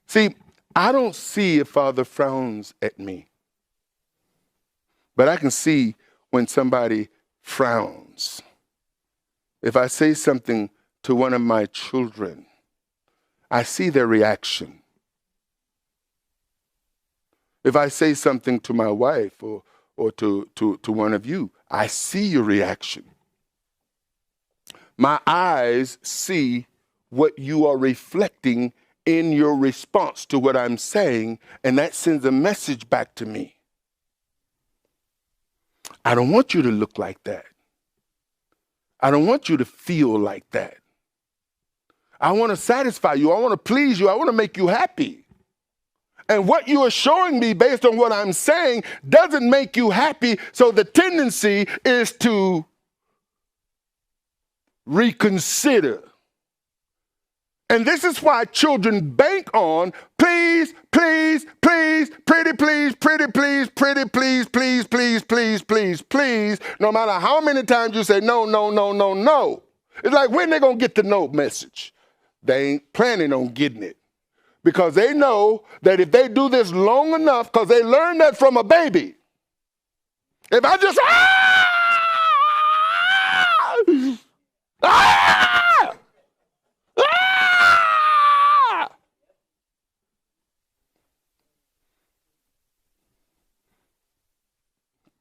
See, I don't see if Father frowns at me, but I can see when somebody frowns. If I say something to one of my children, I see their reaction. If I say something to my wife or to one of you, I see your reaction. My eyes see what you are reflecting in your response to what I'm saying, and that sends a message back to me. I don't want you to look like that. I don't want you to feel like that. I want to satisfy you. I want to please you. I want to make you happy. And what you are showing me based on what I'm saying doesn't make you happy, so the tendency is to reconsider. And this is why children bank on please, please, please, pretty please, pretty please, pretty please, please, please, please, please, please. No matter how many times you say no, no, no, no, no. It's like, when they going to get the no message? They ain't planning on getting it. Because they know that if they do this long enough, because they learned that from a baby. If I just,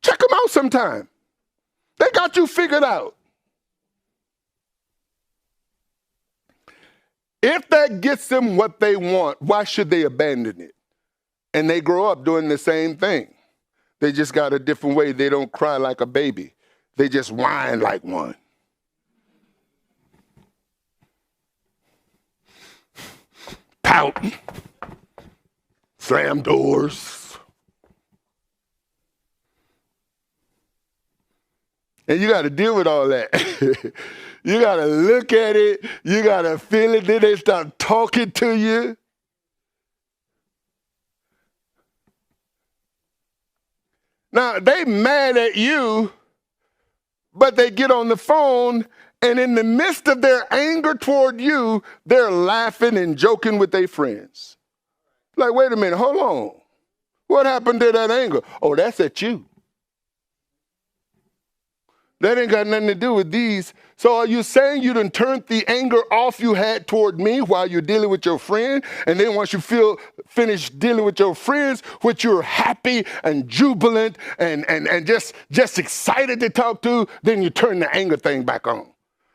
check them out sometime. They got you figured out. If that gets them what they want, why should they abandon it? And they grow up doing the same thing. They just got a different way. They don't cry like a baby. They just whine like one. Pout. Slam doors. And you got to deal with all that. You got to look at it. You got to feel it. Then they start talking to you. Now, they mad at you, but they get on the phone, and in the midst of their anger toward you, they're laughing and joking with their friends. Like, wait a minute, hold on. What happened to that anger? Oh, that's at you. That ain't got nothing to do with these. So are you saying you done turned the anger off you had toward me while you're dealing with your friend? And then once you feel finished dealing with your friends, which you're happy and jubilant and just excited to talk to, then you turn the anger thing back on.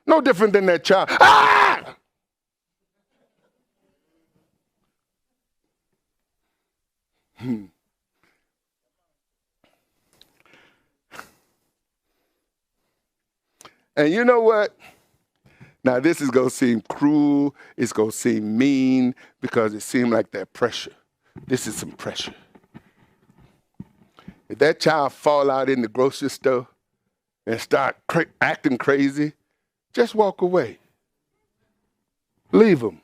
No different than that child. Ah! And you know what? Now, this is going to seem cruel. It's going to seem mean because it seems like that pressure. This is some pressure. If that child fall out in the grocery store and start acting crazy, just walk away. Leave them.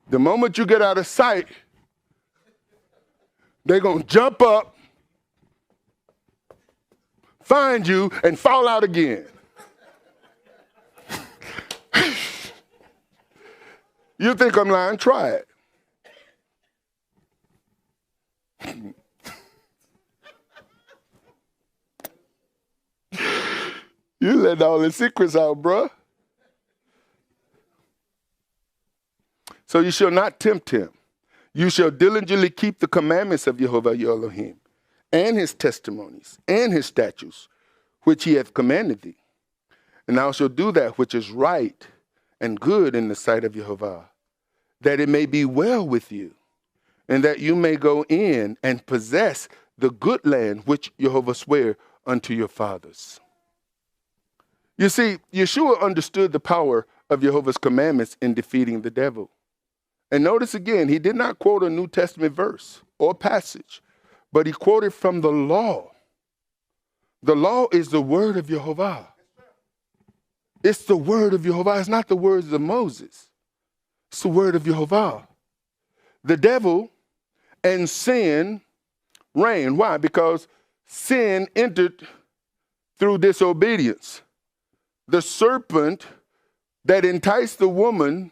The moment you get out of sight, they're going to jump up, find you, and fall out again. You think I'm lying? Try it. You let all the secrets out, bruh. So you shall not tempt him. You shall diligently keep the commandments of YeHoVaH your Elohim, and his testimonies, and his statutes, which he hath commanded thee. And thou shalt do that which is right and good in the sight of YeHoVaH, that it may be well with you, and that you may go in and possess the good land which YeHoVaH sware unto your fathers. You see, Yeshua understood the power of YeHoVaH's commandments in defeating the devil. And notice again, he did not quote a New Testament verse or passage, but he quoted from the law. The law is the word of YeHoVaH. It's the word of YeHoVaH. It's not the words of Moses. It's the word of YeHoVaH. The devil and sin reigned. Why? Because sin entered through disobedience. The serpent that enticed the woman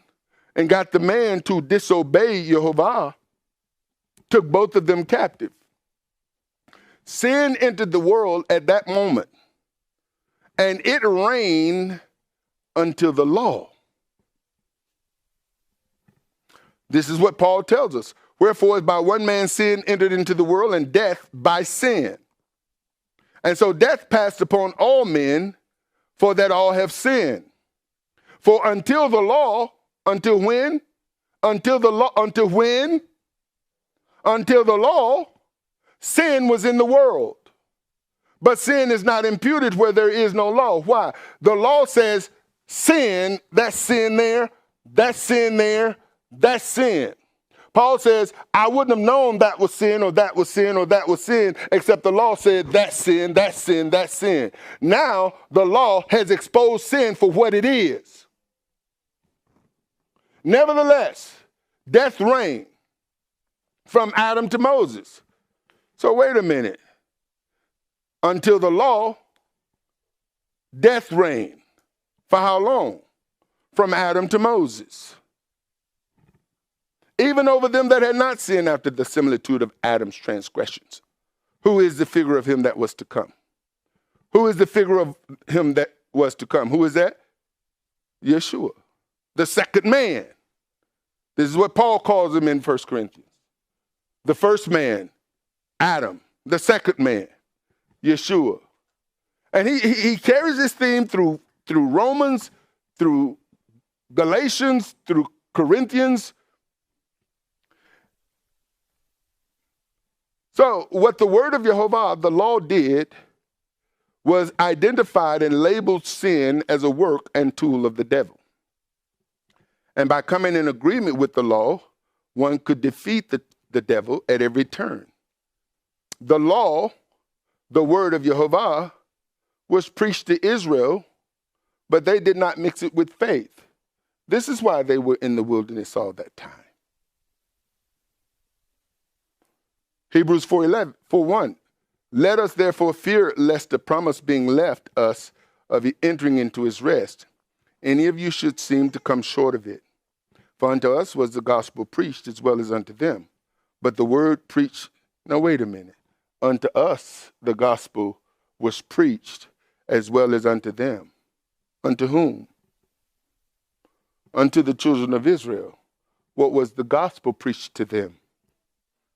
and got the man to disobey YeHoVaH took both of them captive. Sin entered the world at that moment, and it reigned until the law. This is what Paul tells us. Wherefore, as by one man sin entered into the world, and death by sin. And so death passed upon all men, for that all have sinned. For until the law, until when? Until the law, until when? Until the law, sin was in the world. But sin is not imputed where there is no law. Why? The law says sin, that's sin there, that's sin there, that's sin. Paul says, I wouldn't have known that was sin or that was sin or that was sin, except the law said that's sin, that's sin, that's sin. Now the law has exposed sin for what it is. Nevertheless, death reigned from Adam to Moses. So wait a minute. Until the law, death reigned. For how long? From Adam to Moses. Even over them that had not sinned after the similitude of Adam's transgressions. Who is the figure of him that was to come? Who is the figure of him that was to come? Who is that? Yeshua, the second man. This is what Paul calls him in 1 Corinthians. The first man, Adam. The second man, Yeshua. And he carries this theme through Romans, through Galatians, through Corinthians. So what the word of YeHoVaH, the law, did was identified and labeled sin as a work and tool of the devil. And by coming in agreement with the law, one could defeat the devil at every turn. The law, the word of YeHoVaH, was preached to Israel, but they did not mix it with faith. This is why they were in the wilderness all that time. Hebrews 4:1. Let us therefore fear lest the promise being left us of entering into his rest, any of you should seem to come short of it. For unto us was the gospel preached as well as unto them. But the word preached, now wait a minute. Unto us the gospel was preached as well as unto them. Unto whom? Unto the children of Israel. What was the gospel preached to them?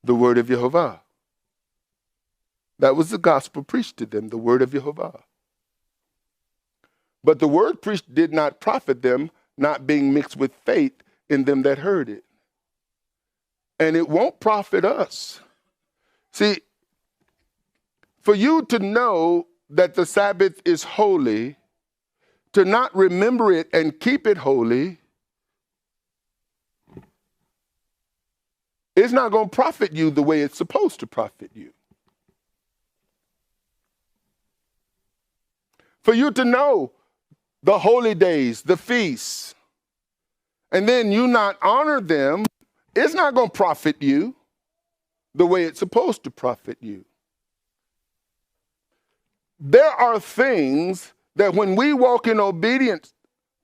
The word of YeHoVaH. That was the gospel preached to them, the word of YeHoVaH. But the word preached did not profit them, not being mixed with faith in them that heard it. And it won't profit us. See, for you to know that the Sabbath is holy, to not remember it and keep it holy, it's not going to profit you the way it's supposed to profit you. For you to know the holy days, the feasts, and then you not honor them, it's not going to profit you the way it's supposed to profit you. There are things that when we walk in obedience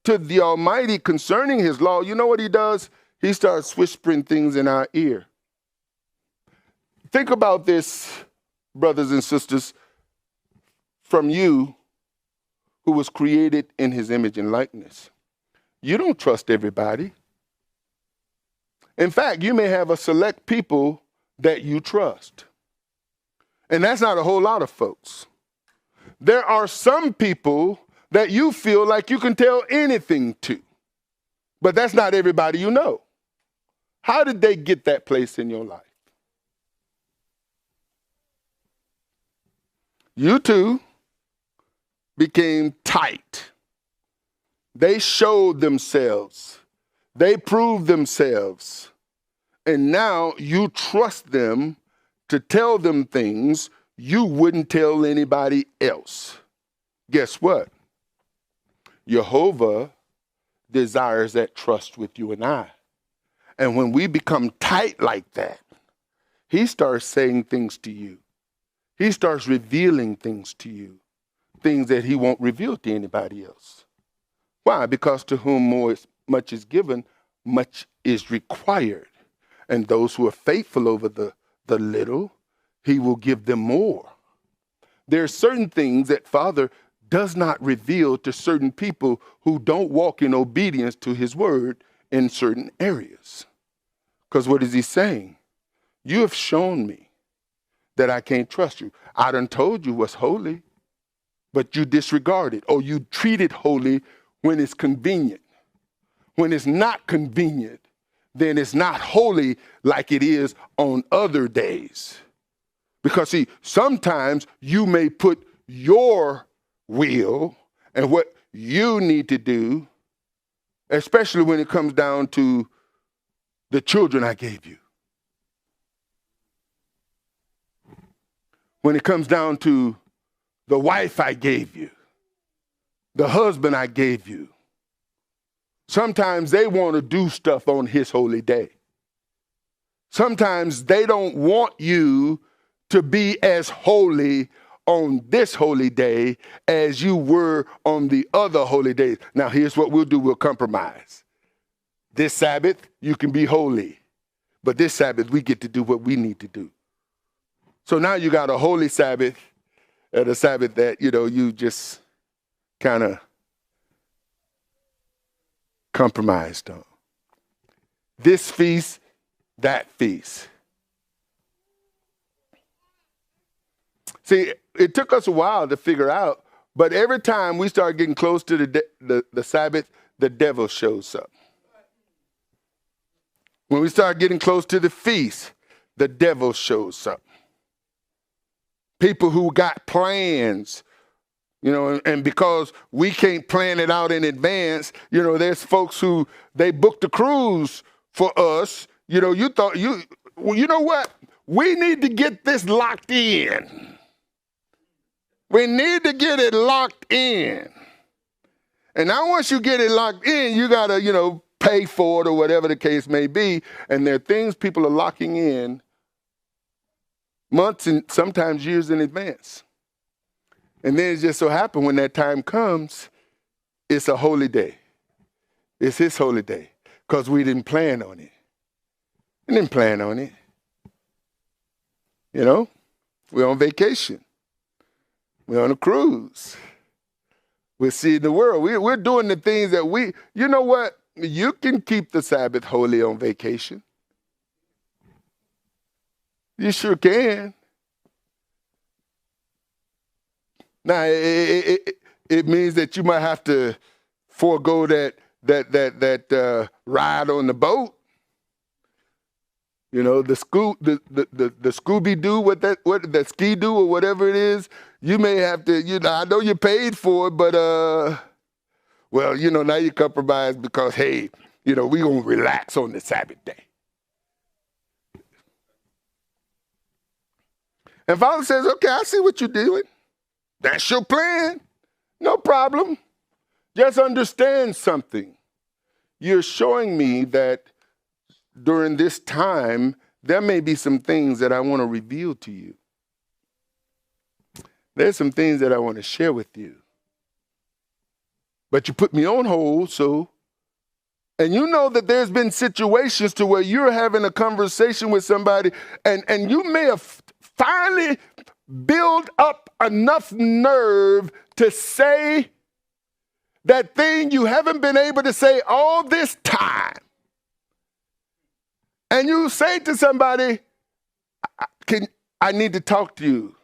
to the Almighty concerning his law, you know what he does? He starts whispering things in our ear. Think about this, brothers and sisters, from you who was created in his image and likeness. You don't trust everybody. In fact, you may have a select people that you trust. And that's not a whole lot of folks. There are some people that you feel like you can tell anything to, but that's not everybody you know. How did they get that place in your life? You two became tight. They showed themselves. They proved themselves. And now you trust them to tell them things you wouldn't tell anybody else. Guess what? Jehovah desires that trust with you and I. And when we become tight like that, he starts saying things to you. He starts revealing things to you, things that he won't reveal to anybody else. Why? Because to whom much is given, much is required. And those who are faithful over the little, he will give them more. There are certain things that Father does not reveal to certain people who don't walk in obedience to his word in certain areas. Because what is he saying? You have shown me that I can't trust you. I done told you what's holy, but you disregard it, or you treat it holy when it's convenient. When it's not convenient, then it's not holy like it is on other days. Because see, sometimes you may put your will and what you need to do, especially when it comes down to the children I gave you. When it comes down to the wife I gave you, the husband I gave you. Sometimes they want to do stuff on his holy day. Sometimes they don't want you to be as holy on this holy day as you were on the other holy days. Now, here's what we'll do. We'll compromise. This Sabbath, you can be holy. But this Sabbath, we get to do what we need to do. So now you got a holy Sabbath and a Sabbath that, you just kind of compromised on. This feast, that feast. See, it took us a while to figure out, but every time we start getting close to the Sabbath, the devil shows up. When we start getting close to the feast, the devil shows up. People who got plans, and because we can't plan it out in advance, there's folks who they booked a cruise for us. You know what? We need to get this locked in. We need to get it locked in. And now once you get it locked in, you got to, pay for it or whatever the case may be. And there are things people are locking in months and sometimes years in advance. And then it just so happens when that time comes, it's a holy day. It's his holy day because we didn't plan on it. We didn't plan on it. We're on vacation. We're on a cruise. We're seeing the world. We're doing the things that you know what? You can keep the Sabbath holy on vacation. You sure can. Now, it means that you might have to forego that ride on the boat. The Scooby-Doo, what that ski-doo or whatever it is, you may have to, I know you paid for it, but, now you compromise because, hey, we're going to relax on the Sabbath day. And Father says, okay, I see what you're doing. That's your plan. No problem. Just understand something. You're showing me that during this time, there may be some things that I want to reveal to you. There's some things that I want to share with you. But you put me on hold, and you know that there's been situations to where you're having a conversation with somebody, and you may have finally built up enough nerve to say that thing you haven't been able to say all this time. And you say to somebody, I need to talk to you.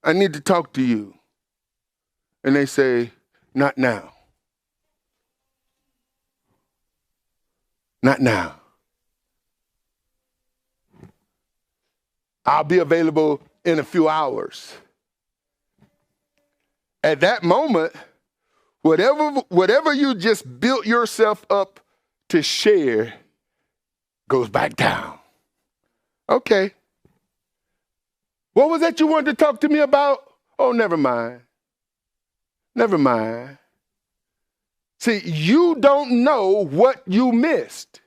I need to talk to you. And they say, not now. Not now. I'll be available in a few hours. At that moment, whatever you just built yourself up to share goes back down. Okay. What was that you wanted to talk to me about? Oh, never mind. Never mind. See, you don't know what you missed.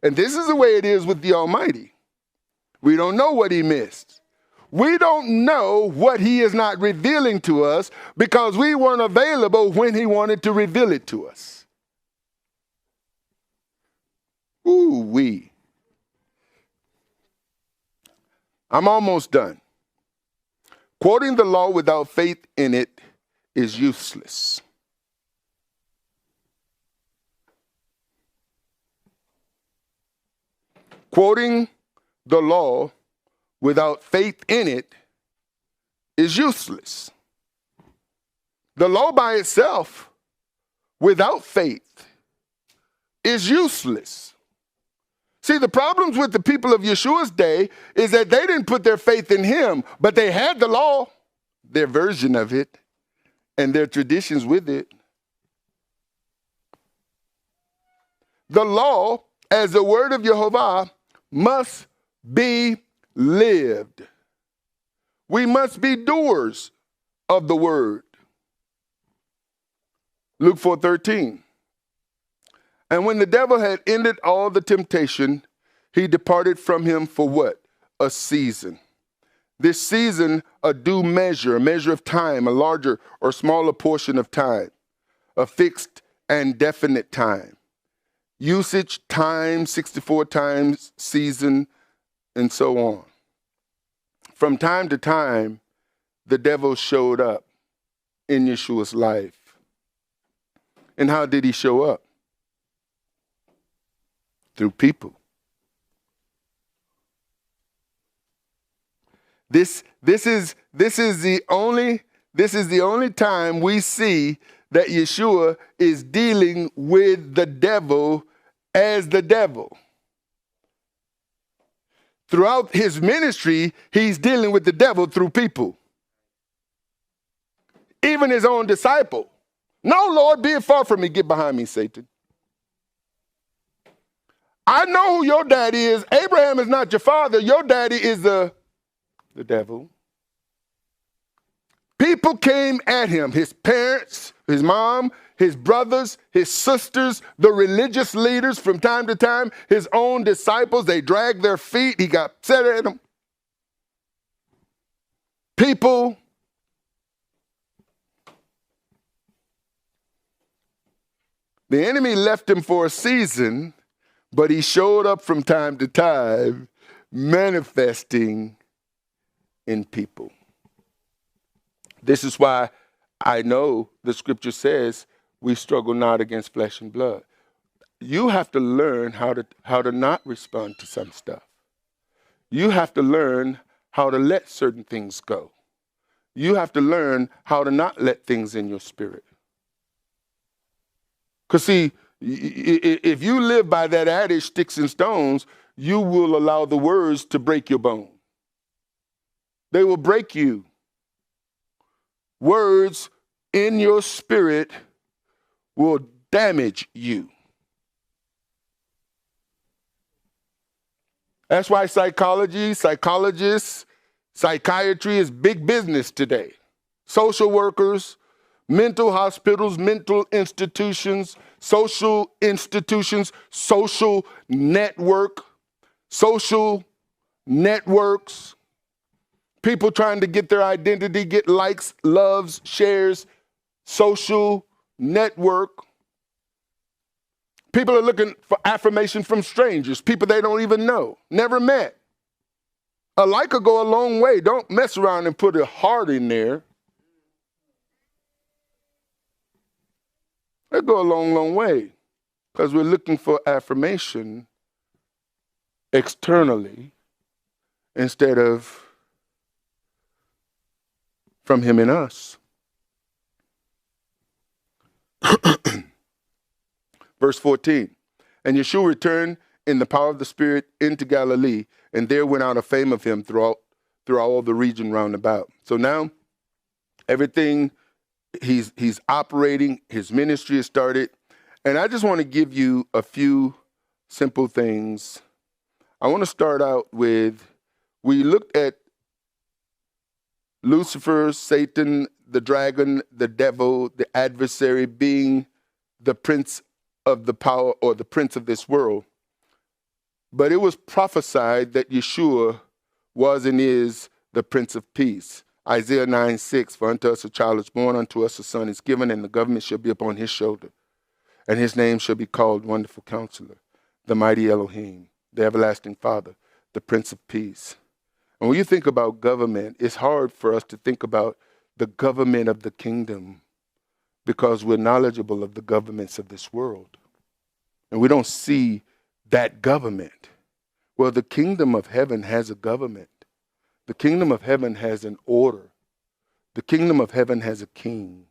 And this is the way it is with the Almighty. We don't know what he missed. We don't know what he is not revealing to us because we weren't available when he wanted to reveal it to us. Ooh-wee. I'm almost done. Quoting the law without faith in it is useless. Quoting the law without faith in it is useless. The law by itself, without faith, is useless. See, the problems with the people of Yeshua's day is that they didn't put their faith in him, but they had the law, their version of it, and their traditions with it. The law, as the word of YeHoVaH, must be lived. We must be doers of the word. Luke 4:13. And when the devil had ended all the temptation, he departed from him for what? A season. This season, a due measure, a measure of time, a larger or smaller portion of time, a fixed and definite time. Usage, time, 64 times, season, and so on. From time to time, the devil showed up in Yeshua's life. And how did he show up? Through people. This is the only time we see that Yeshua is dealing with the devil as the devil. Throughout his ministry, he's dealing with the devil through people. Even his own disciple. No, Lord, be it far from me. Get behind me, Satan. I know who your daddy is. Abraham is not your father. Your daddy is the devil. People came at him, his parents, his mom, his brothers, his sisters, the religious leaders from time to time, his own disciples. They dragged their feet. He got upset at them. People. The enemy left him for a season, but he showed up from time to time, manifesting in people. This is why I know the scripture says we struggle not against flesh and blood. You have to learn how to not respond to some stuff. You have to learn how to let certain things go. You have to learn how to not let things in your spirit. Because see, if you live by that adage, sticks and stones, you will allow the words to break your bone. They will break you. Words in your spirit will damage you. That's why psychology, psychologists, psychiatry is big business today. Social workers, mental hospitals, mental institutions, social networks, people trying to get their identity, get likes, loves, shares, social network. People are looking for affirmation from strangers, people they don't even know, never met. A like will go a long way. Don't mess around and put a heart in there. It'll go a long, long way because we're looking for affirmation externally instead of from him in us. Verse 14, and Yeshua returned in the power of the Spirit into Galilee, and there went out a fame of him throughout all the region round about. So now everything he's operating, his ministry has started. And I just want to give you a few simple things I want to start out with, we looked at Lucifer, Satan, the dragon, the devil, the adversary being the prince of the power or the prince of this world. But it was prophesied that Yeshua was and is the Prince of Peace. Isaiah 9:6, for unto us a child is born, unto us a son is given, and the government shall be upon his shoulder. And his name shall be called Wonderful Counselor, the Mighty Elohim, the Everlasting Father, the Prince of Peace. And when you think about government, it's hard for us to think about the government of the kingdom because we're knowledgeable of the governments of this world. And we don't see that government. Well, the kingdom of heaven has a government. The kingdom of heaven has an order. The kingdom of heaven has a king.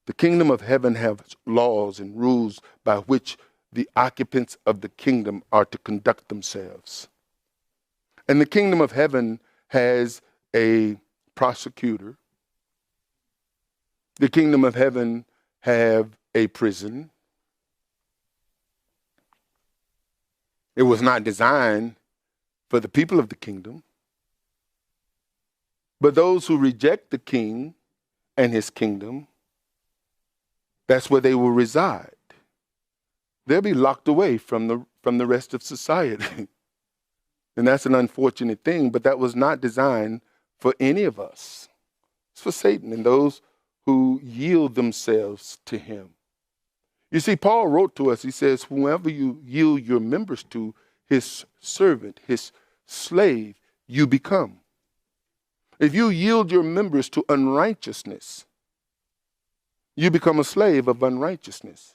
The kingdom of heaven has laws and rules by which the occupants of the kingdom are to conduct themselves. And the kingdom of heaven has a prosecutor. The kingdom of heaven have a prison. It was not designed for the people of the kingdom. But those who reject the king and his kingdom, that's where they will reside. They'll be locked away from the rest of society. And that's an unfortunate thing, but that was not designed for any of us. It's for Satan and those who yield themselves to him. You see, Paul wrote to us, he says, whoever you yield your members to, his servant, his slave, you become. If you yield your members to unrighteousness, you become a slave of unrighteousness.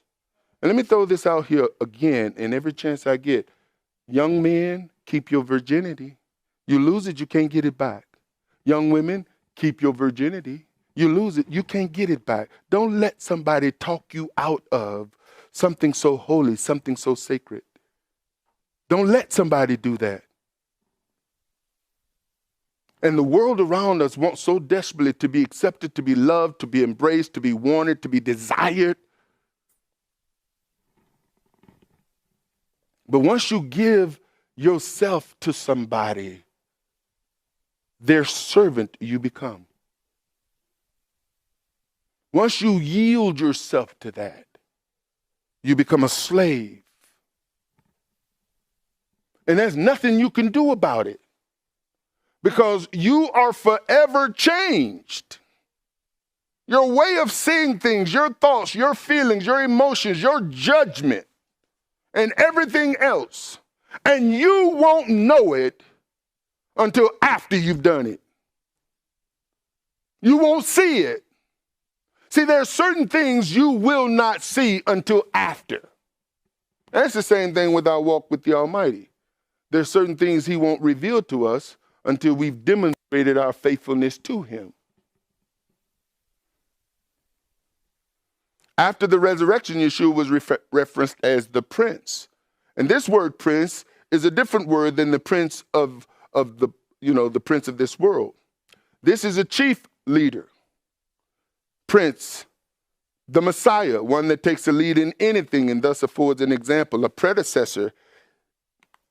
And let me throw this out here again, and every chance I get. Young men, keep your virginity. You lose it, you can't get it back. Young women, keep your virginity. You lose it, you can't get it back. Don't let somebody talk you out of something so holy, something so sacred. Don't let somebody do that. And the world around us wants so desperately to be accepted, to be loved, to be embraced, to be wanted, to be desired. But once you give yourself to somebody, their servant you become. Once you yield yourself to that, you become a slave. And there's nothing you can do about it because you are forever changed. Your way of seeing things, your thoughts, your feelings, your emotions, your judgment, and everything else. And you won't know it until after you've done it. You won't see it. See, there are certain things you will not see until after. That's the same thing with our walk with the Almighty. There are certain things he won't reveal to us until we've demonstrated our faithfulness to him. After the resurrection, Yeshua was referenced as the prince. And this word prince is a different word than the prince of the prince of this world. This is a chief leader. Prince, the Messiah, one that takes the lead in anything and thus affords an example, a predecessor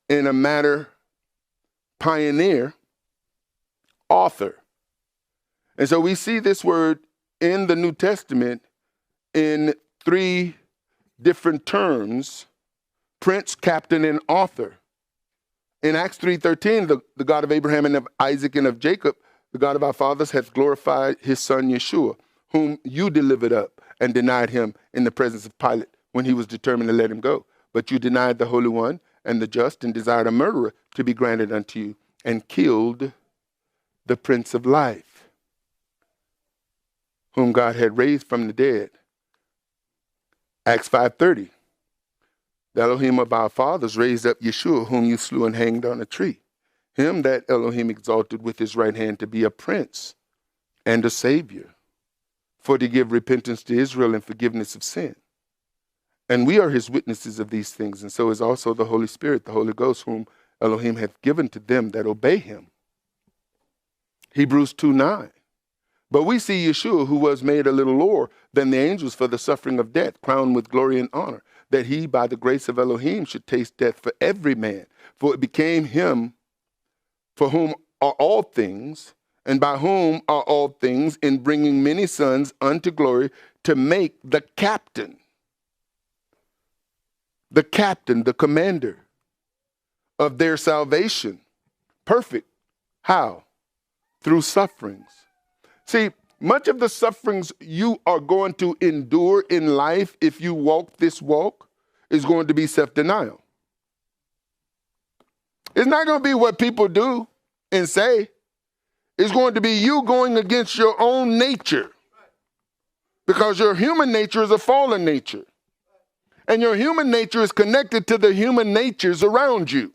in a matter, pioneer, author. And so we see this word in the New Testament in three different terms: prince, captain, and author. In Acts 3:13, the God of Abraham and of Isaac and of Jacob, the God of our fathers, hath glorified his son Yeshua, whom you delivered up and denied him in the presence of Pilate when he was determined to let him go. But you denied the Holy One and the just and desired a murderer to be granted unto you and killed the Prince of Life, whom God had raised from the dead. Acts 5:30. The Elohim of our fathers raised up Yeshua, whom you slew and hanged on a tree. Him that Elohim exalted with his right hand to be a prince and a savior, for to give repentance to Israel and forgiveness of sin. And we are his witnesses of these things, and so is also the Holy Spirit, the Holy Ghost, whom Elohim hath given to them that obey him. Hebrews 2:9. But we see Yeshua, who was made a little lower than the angels for the suffering of death, crowned with glory and honor, that he, by the grace of Elohim, should taste death for every man. For it became him for whom are all things, and by whom are all things, in bringing many sons unto glory, to make the captain, the commander of their salvation perfect. How? Through sufferings. See, much of the sufferings you are going to endure in life if you walk this walk is going to be self-denial. It's not going to be what people do and say. It's going to be you going against your own nature, because your human nature is a fallen nature. And your human nature is connected to the human natures around you.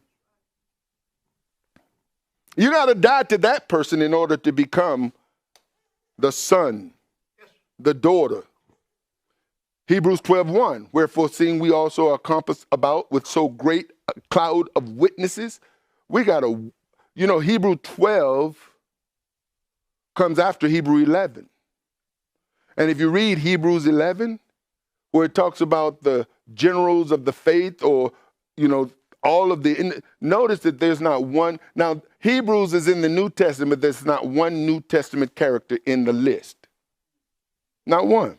You got to die to that person in order to become the son, the daughter. Hebrews 12:1, wherefore seeing we also are compassed about with so great a cloud of witnesses, we got to, Hebrew 12 comes after Hebrew 11. And if you read Hebrews 11, where it talks about the generals of the faith, or, all of notice that there's not one. Now, Hebrews is in the New Testament. There's not one New Testament character in the list. Not one.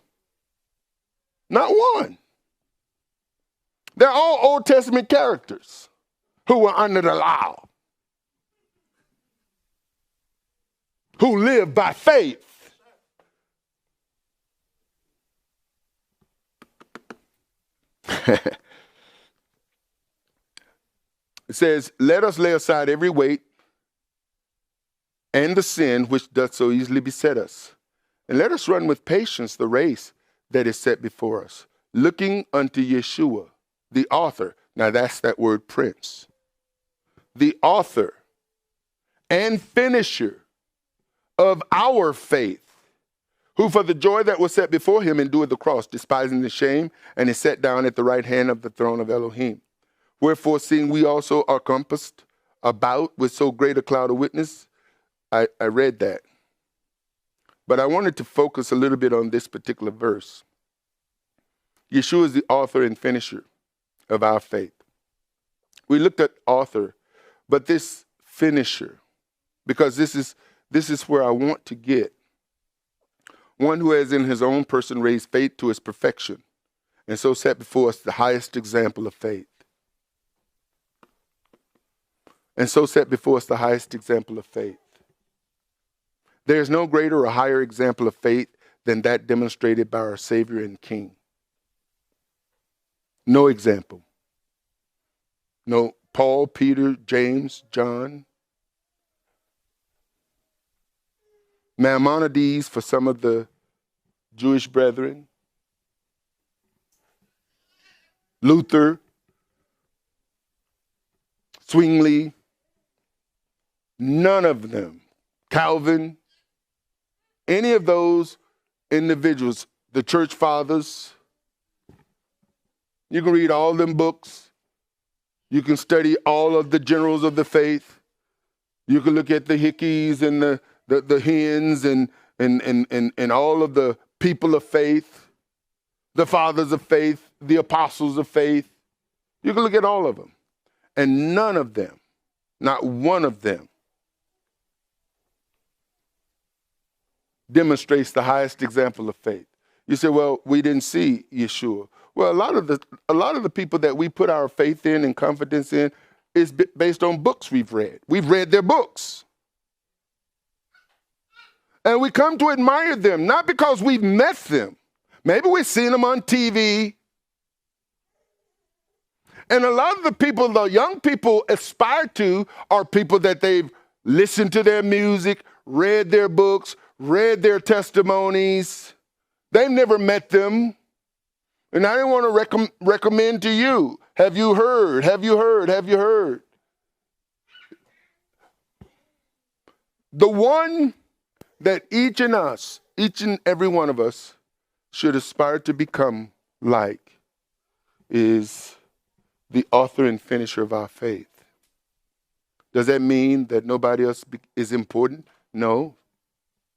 Not one. They're all Old Testament characters who were under the law, who live by faith. It says, let us lay aside every weight and the sin which doth so easily beset us, and let us run with patience the race that is set before us, looking unto Yeshua, the author. Now that's that word prince. The author and finisher of our faith, who for the joy that was set before him endured the cross, despising the shame, and is set down at the right hand of the throne of Elohim. Wherefore, seeing we also are compassed about with so great a cloud of witness, I read that. But I wanted to focus a little bit on this particular verse. Yeshua is the author and finisher of our faith. We looked at author, but this finisher, because this is where I want to get. One who has in his own person raised faith to its perfection, and so set before us the highest example of faith. And so set before us the highest example of faith. There is no greater or higher example of faith than that demonstrated by our Savior and King. No example. No Paul, Peter, James, John. Maimonides for some of the Jewish brethren. Luther. Zwingli. None of them. Calvin. Any of those individuals, the church fathers. You can read all them books. You can study all of the generals of the faith. You can look at the Hickeys and the Hens and all of the people of faith, the fathers of faith, the apostles of faith. You can look at all of them. And none of them, not one of them, demonstrates the highest example of faith. You say, well, we didn't see Yeshua. Well, a lot of the people that we put our faith in and confidence in is based on books we've read. We've read their books. And we come to admire them, not because we've met them. Maybe we've seen them on TV. And a lot of the people, the young people aspire to, are people that they've listened to their music, read their books, read their testimonies. They've never met them. And I didn't want to recommend to you. Have you heard? Have you heard? Have you heard? The one that each and every one of us should aspire to become like is the author and finisher of our faith. Does that mean that nobody else is important? No,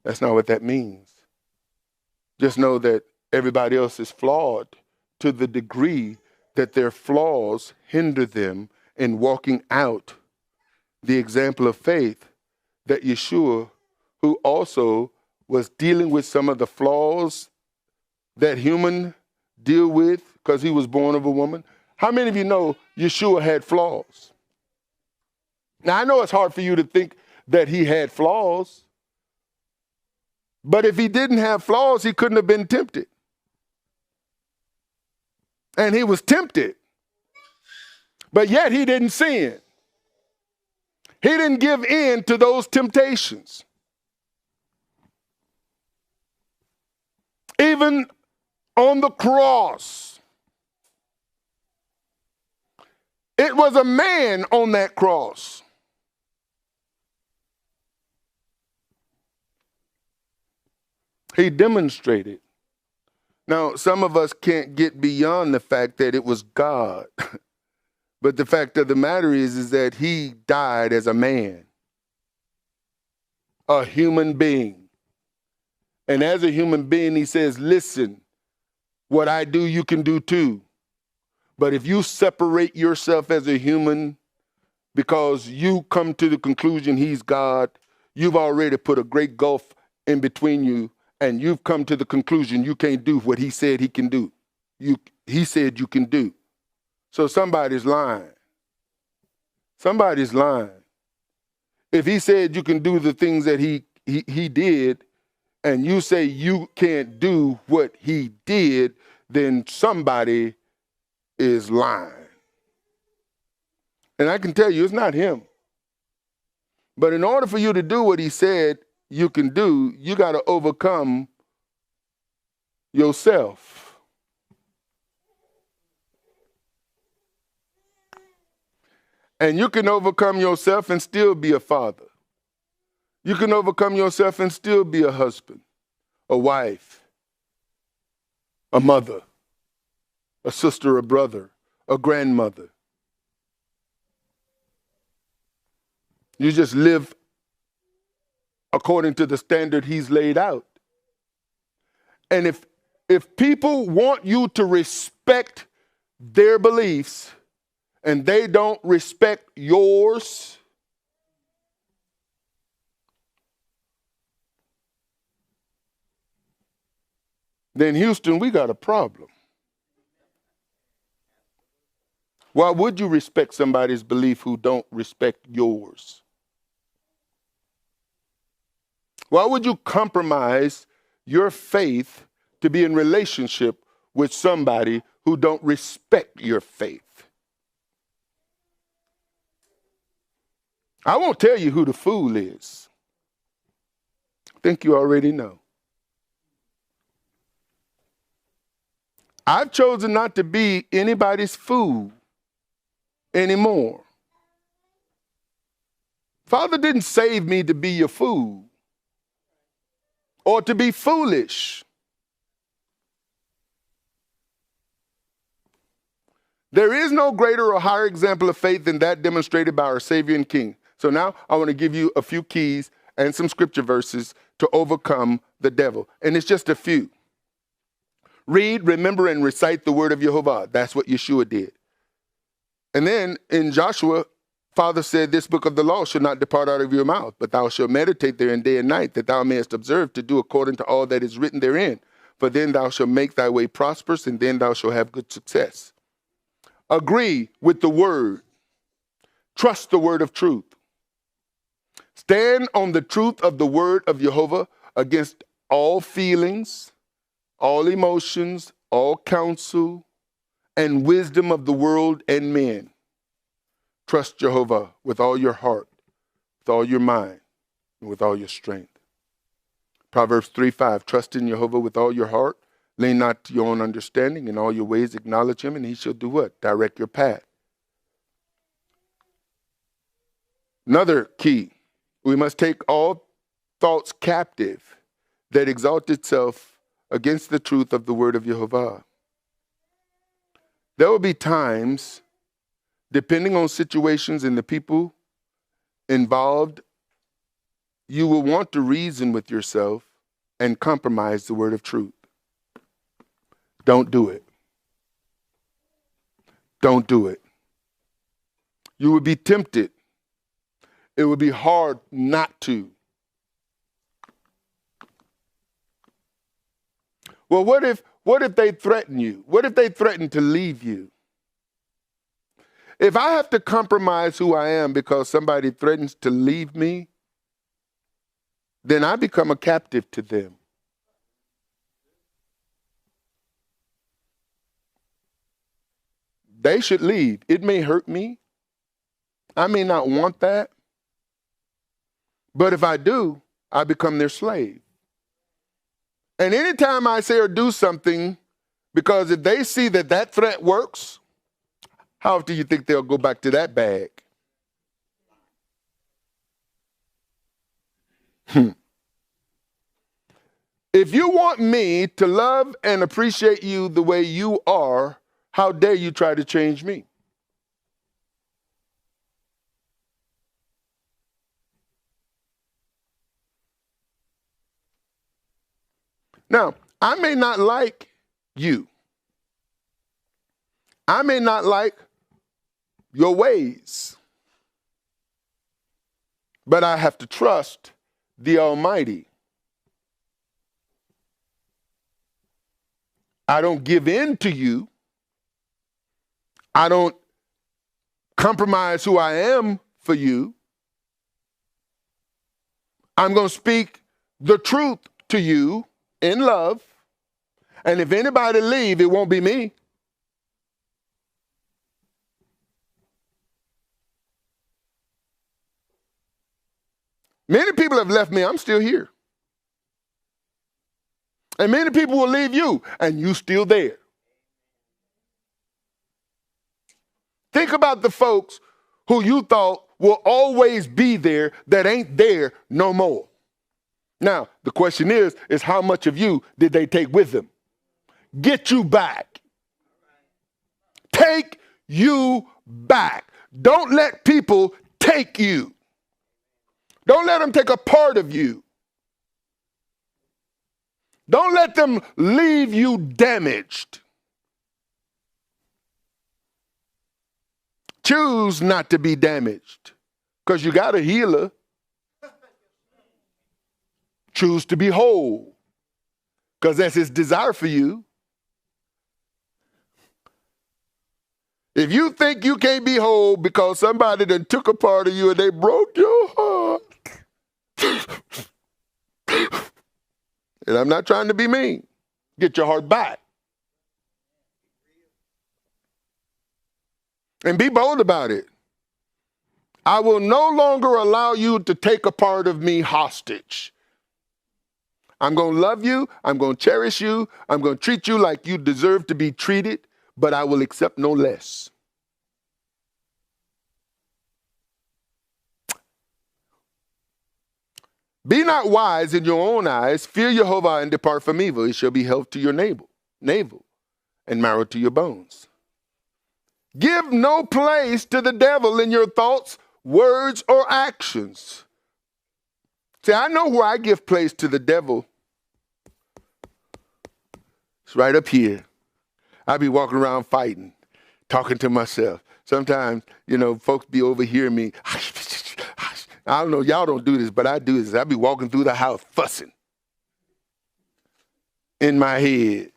that's not what that means. Just know that everybody else is flawed to the degree that their flaws hinder them in walking out the example of faith that Yeshua, who also was dealing with some of the flaws that human deal with because he was born of a woman. How many of you know Yeshua had flaws? Now, I know it's hard for you to think that he had flaws, but if he didn't have flaws, he couldn't have been tempted. And he was tempted, but yet he didn't sin. He didn't give in to those temptations. Even on the cross, it was a man on that cross. He demonstrated. Now, some of us can't get beyond the fact that it was God. But the fact of the matter is that he died as a man, a human being. And as a human being, he says, listen, what I do, you can do too. But if you separate yourself as a human because you come to the conclusion he's God, you've already put a great gulf in between you, and you've come to the conclusion you can't do what he said he can do. He said you can do. So somebody's lying. Somebody's lying. If he said you can do the things that he did, and you say you can't do what he did, then somebody is lying. And I can tell you, it's not him. But in order for you to do what he said you can do, you got to overcome yourself. And you can overcome yourself and still be a father. You can overcome yourself and still be a husband, a wife, a mother, a sister, a brother, a grandmother. You just live according to the standard he's laid out. And if people want you to respect their beliefs and they don't respect yours, then Houston, we got a problem. Why would you respect somebody's belief who don't respect yours? Why would you compromise your faith to be in relationship with somebody who don't respect your faith? I won't tell you who the fool is. I think you already know. I've chosen not to be anybody's fool anymore. Father didn't save me to be your fool or to be foolish. There is no greater or higher example of faith than that demonstrated by our Savior and King. So now I want to give you a few keys and some scripture verses to overcome the devil. And it's just a few. Read, remember, and recite the word of YeHoVaH. That's what Yeshua did. And then in Joshua, Father said, this book of the law shall not depart out of your mouth, but thou shalt meditate therein day and night, that thou mayest observe to do according to all that is written therein. For then thou shalt make thy way prosperous, and then thou shalt have good success. Agree with the word. Trust the word of truth. Stand on the truth of the word of YeHoVaH against all feelings, all emotions, all counsel, and wisdom of the world and men. Trust Jehovah with all your heart, with all your mind, and with all your strength. Proverbs 3:5, trust in Jehovah with all your heart. Lean not to your own understanding. In all your ways acknowledge him, and he shall do what? Direct your path. Another key, we must take all thoughts captive that exalt itself against the truth of the word of YeHoVaH. There will be times, depending on situations and the people involved, you will want to reason with yourself and compromise the word of truth. Don't do it. don't do it. You would be tempted. It would be hard not to. Well, what if they threaten you? What if they threaten to leave you? If I have to compromise who I am because somebody threatens to leave me, then I become a captive to them. They should leave. It may hurt me. I may not want that. But if I do, I become their slave. And anytime I say or do something, because if they see that that threat works, how often do you think they'll go back to that bag? If you want me to love and appreciate you the way you are, how dare you try to change me? Now, I may not like you. I may not like your ways. But I have to trust the Almighty. I don't give in to you. I don't compromise who I am for you. I'm going to speak the truth to you in love. And if anybody leave, it won't be me. Many people have left me. I'm still here. And many people will leave you, and you still there. Think about the folks who you thought will always be there that ain't there no more. Now, the question is how much of you did they take with them? Get you back. Take you back. Don't let people take you. Don't let them take a part of you. Don't let them leave you damaged. Choose not to be damaged because you got a healer. Choose to be whole because that's his desire for you. If you think you can't be whole because somebody done took a part of you and they broke your heart, and I'm not trying to be mean, get your heart back. And be bold about it. I will no longer allow you to take a part of me hostage. I'm going to love you. I'm going to cherish you. I'm going to treat you like you deserve to be treated, but I will accept no less. Be not wise in your own eyes. Fear YeHoVaH and depart from evil. It shall be health to your navel and marrow to your bones. Give no place to the devil in your thoughts, words, or actions. See, I know where I give place to the devil. It's right up here. I be walking around fighting, talking to myself. Sometimes, folks be overhearing me. I don't know, y'all don't do this, but I do this. I be walking through the house fussing in my head.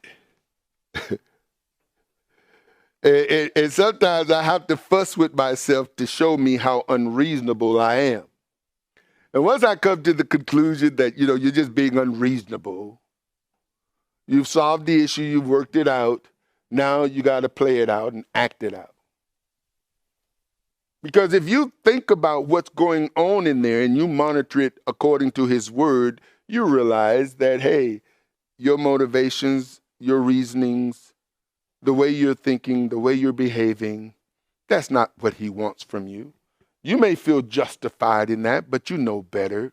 And sometimes I have to fuss with myself to show me how unreasonable I am. And once I come to the conclusion that, you're just being unreasonable, you've solved the issue, you've worked it out, now you got to play it out and act it out. Because if you think about what's going on in there and you monitor it according to his word, you realize that, hey, your motivations, your reasonings, the way you're thinking, the way you're behaving, that's not what he wants from you. You may feel justified in that, but you know better.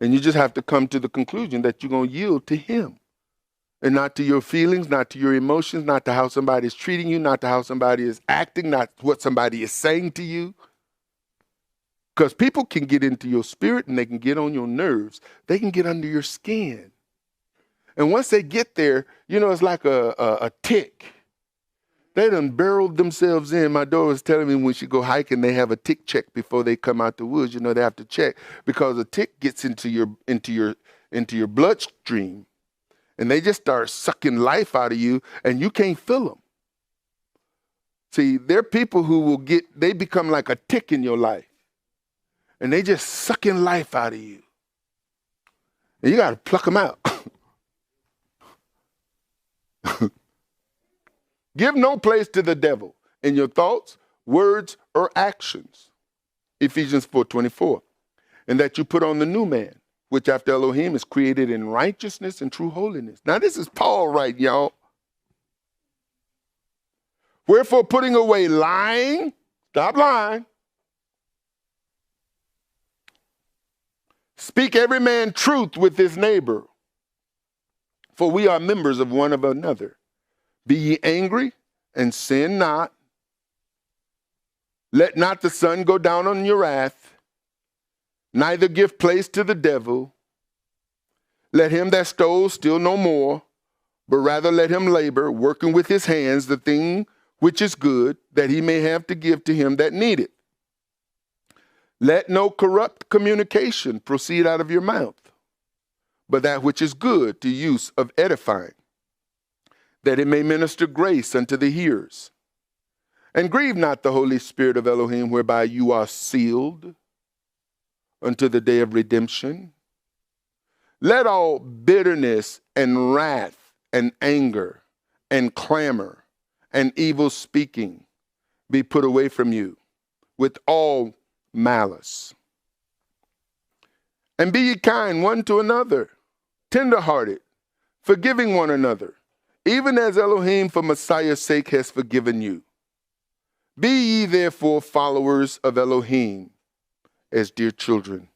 And you just have to come to the conclusion that you're going to yield to him. And not to your feelings, not to your emotions, not to how somebody is treating you, not to how somebody is acting, not what somebody is saying to you. Because people can get into your spirit and they can get on your nerves. They can get under your skin. And once they get there, it's like a tick. They done burrowed themselves in. My daughter was telling me when she go hiking, they have a tick check before they come out the woods. They have to check because a tick gets into your bloodstream, and they just start sucking life out of you, and you can't feel them. See, there are people who they become like a tick in your life, and they just sucking life out of you. And you got to pluck them out. Give no place to the devil in your thoughts, words, or actions. Ephesians 4:24. And that you put on the new man, which after Elohim is created in righteousness and true holiness. Now this is Paul, right, y'all? Wherefore putting away lying, stop lying. Speak every man truth with his neighbor, for we are members of one of another. Be ye angry and sin not. Let not the sun go down on your wrath, neither give place to the devil. Let him that stole steal no more, but rather let him labor, working with his hands the thing which is good, that he may have to give to him that needeth. Let no corrupt communication proceed out of your mouth, but that which is good to use of edifying, that it may minister grace unto the hearers. And grieve not the Holy Spirit of Elohim, whereby you are sealed unto the day of redemption. Let all bitterness and wrath and anger and clamor and evil speaking be put away from you with all malice. And be ye kind one to another, tenderhearted, forgiving one another, even as Elohim for Messiah's sake has forgiven you. Be ye therefore followers of Elohim as dear children.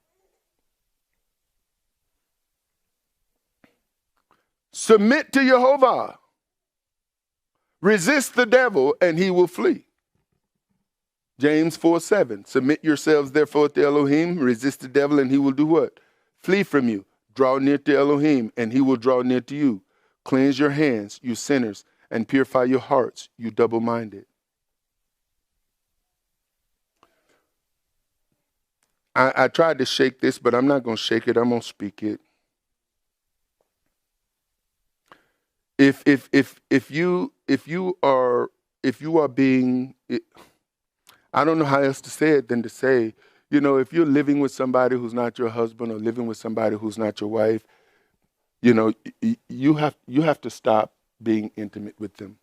Submit to YeHoVaH. Resist the devil and he will flee. James 4:7. Submit yourselves therefore to Elohim. Resist the devil and he will do what? Flee from you. Draw near to Elohim and he will draw near to you. Cleanse your hands, you sinners, and purify your hearts, you double-minded. I tried to shake this, but I'm not going to shake it. I'm going to speak it. If you are being, I don't know how else to say it than to say, if you're living with somebody who's not your husband or living with somebody who's not your wife, you have to stop being intimate with them.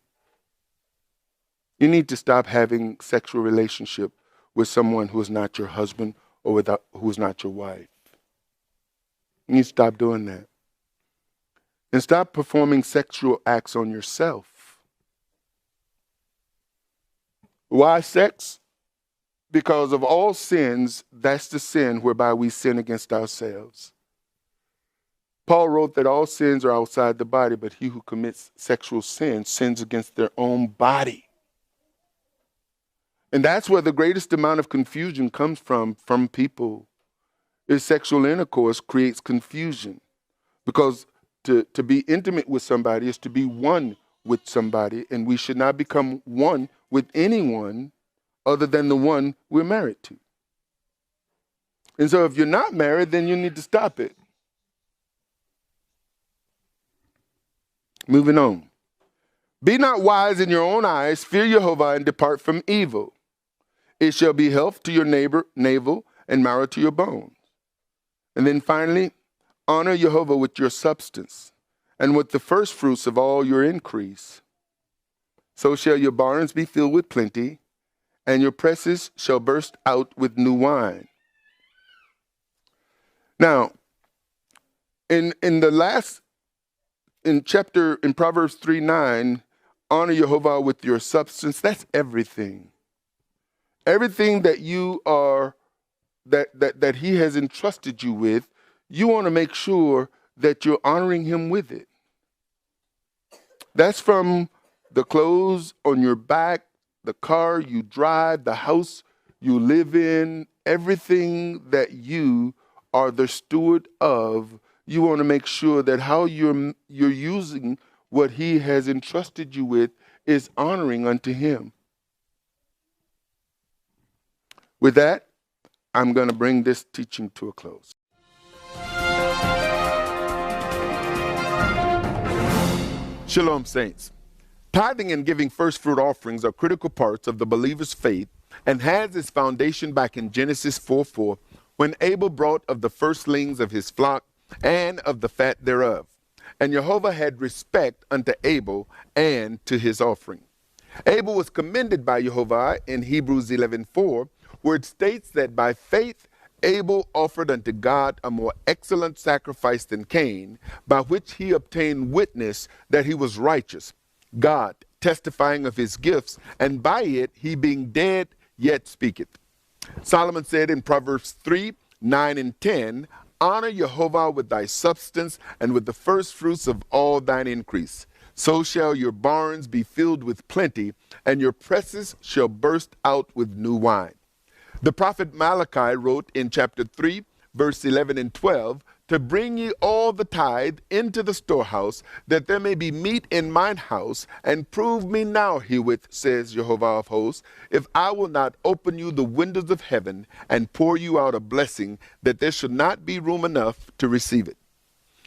You need to stop having sexual relationship with someone who is not your husband or who's not your wife. You need to stop doing that. And stop performing sexual acts on yourself. Why sex? Because of all sins, that's the sin whereby we sin against ourselves. Paul wrote that all sins are outside the body, but he who commits sexual sin sins against their own body. And that's where the greatest amount of confusion comes from people. Is sexual intercourse creates confusion. Because to be intimate with somebody is to be one with somebody, and we should not become one with anyone other than the one we're married to. And so if you're not married, then you need to stop it. Moving on. Be not wise in your own eyes, fear YeHoVaH and depart from evil. It shall be health to your navel and marrow to your bones. And then finally, honor YeHoVaH with your substance and with the first fruits of all your increase. So shall your barns be filled with plenty, and your presses shall burst out with new wine. Now, in Proverbs 3:9, honor YeHoVaH with your substance. That's everything. Everything that you are, that he has entrusted you with, you want to make sure that you're honoring him with it. That's from the clothes on your back, the car you drive, the house you live in, everything that you are the steward of, You want to make sure that how you're using what he has entrusted you with is honoring unto him. With that, I'm going to bring this teaching to a close. Shalom, saints. Tithing and giving first fruit offerings are critical parts of the believer's faith and has its foundation back in Genesis 4:4, when Abel brought of the firstlings of his flock and of the fat thereof. And Jehovah had respect unto Abel and to his offering. Abel was commended by YeHoVaH in Hebrews 11:4, where it states that by faith Abel offered unto God a more excellent sacrifice than Cain, by which he obtained witness that he was righteous, God testifying of his gifts, and by it he being dead yet speaketh. Solomon said in Proverbs 3:9 and 10, honor YeHoVaH with thy substance and with the first fruits of all thine increase. So shall your barns be filled with plenty, and your presses shall burst out with new wine. The prophet Malachi wrote in chapter 3, verse 11 and 12, to bring ye all the tithe into the storehouse, that there may be meat in mine house, and prove me now herewith, says Jehovah of hosts, if I will not open you the windows of heaven and pour you out a blessing, that there should not be room enough to receive it.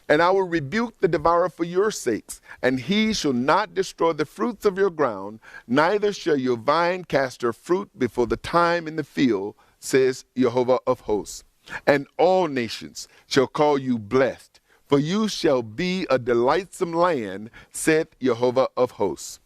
And I will rebuke the devourer for your sakes, and he shall not destroy the fruits of your ground, neither shall your vine cast her fruit before the time in the field, says Jehovah of hosts. And all nations shall call you blessed, for you shall be a delightsome land, saith Jehovah of hosts.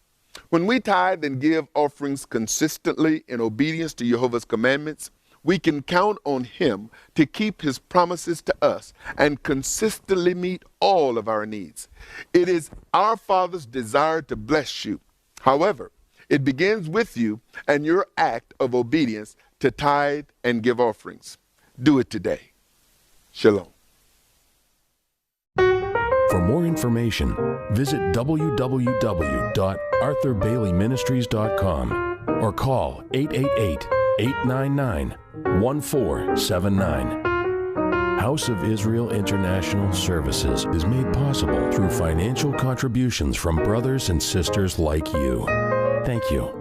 When we tithe and give offerings consistently in obedience to Jehovah's commandments, we can count on him to keep his promises to us and consistently meet all of our needs. It is our Father's desire to bless you. However, it begins with you and your act of obedience to tithe and give offerings. Do it today. Shalom. For more information, visit www.arthurbaileyministries.com or call 888-899-1479. House of Israel International Services is made possible through financial contributions from brothers and sisters like you. Thank you.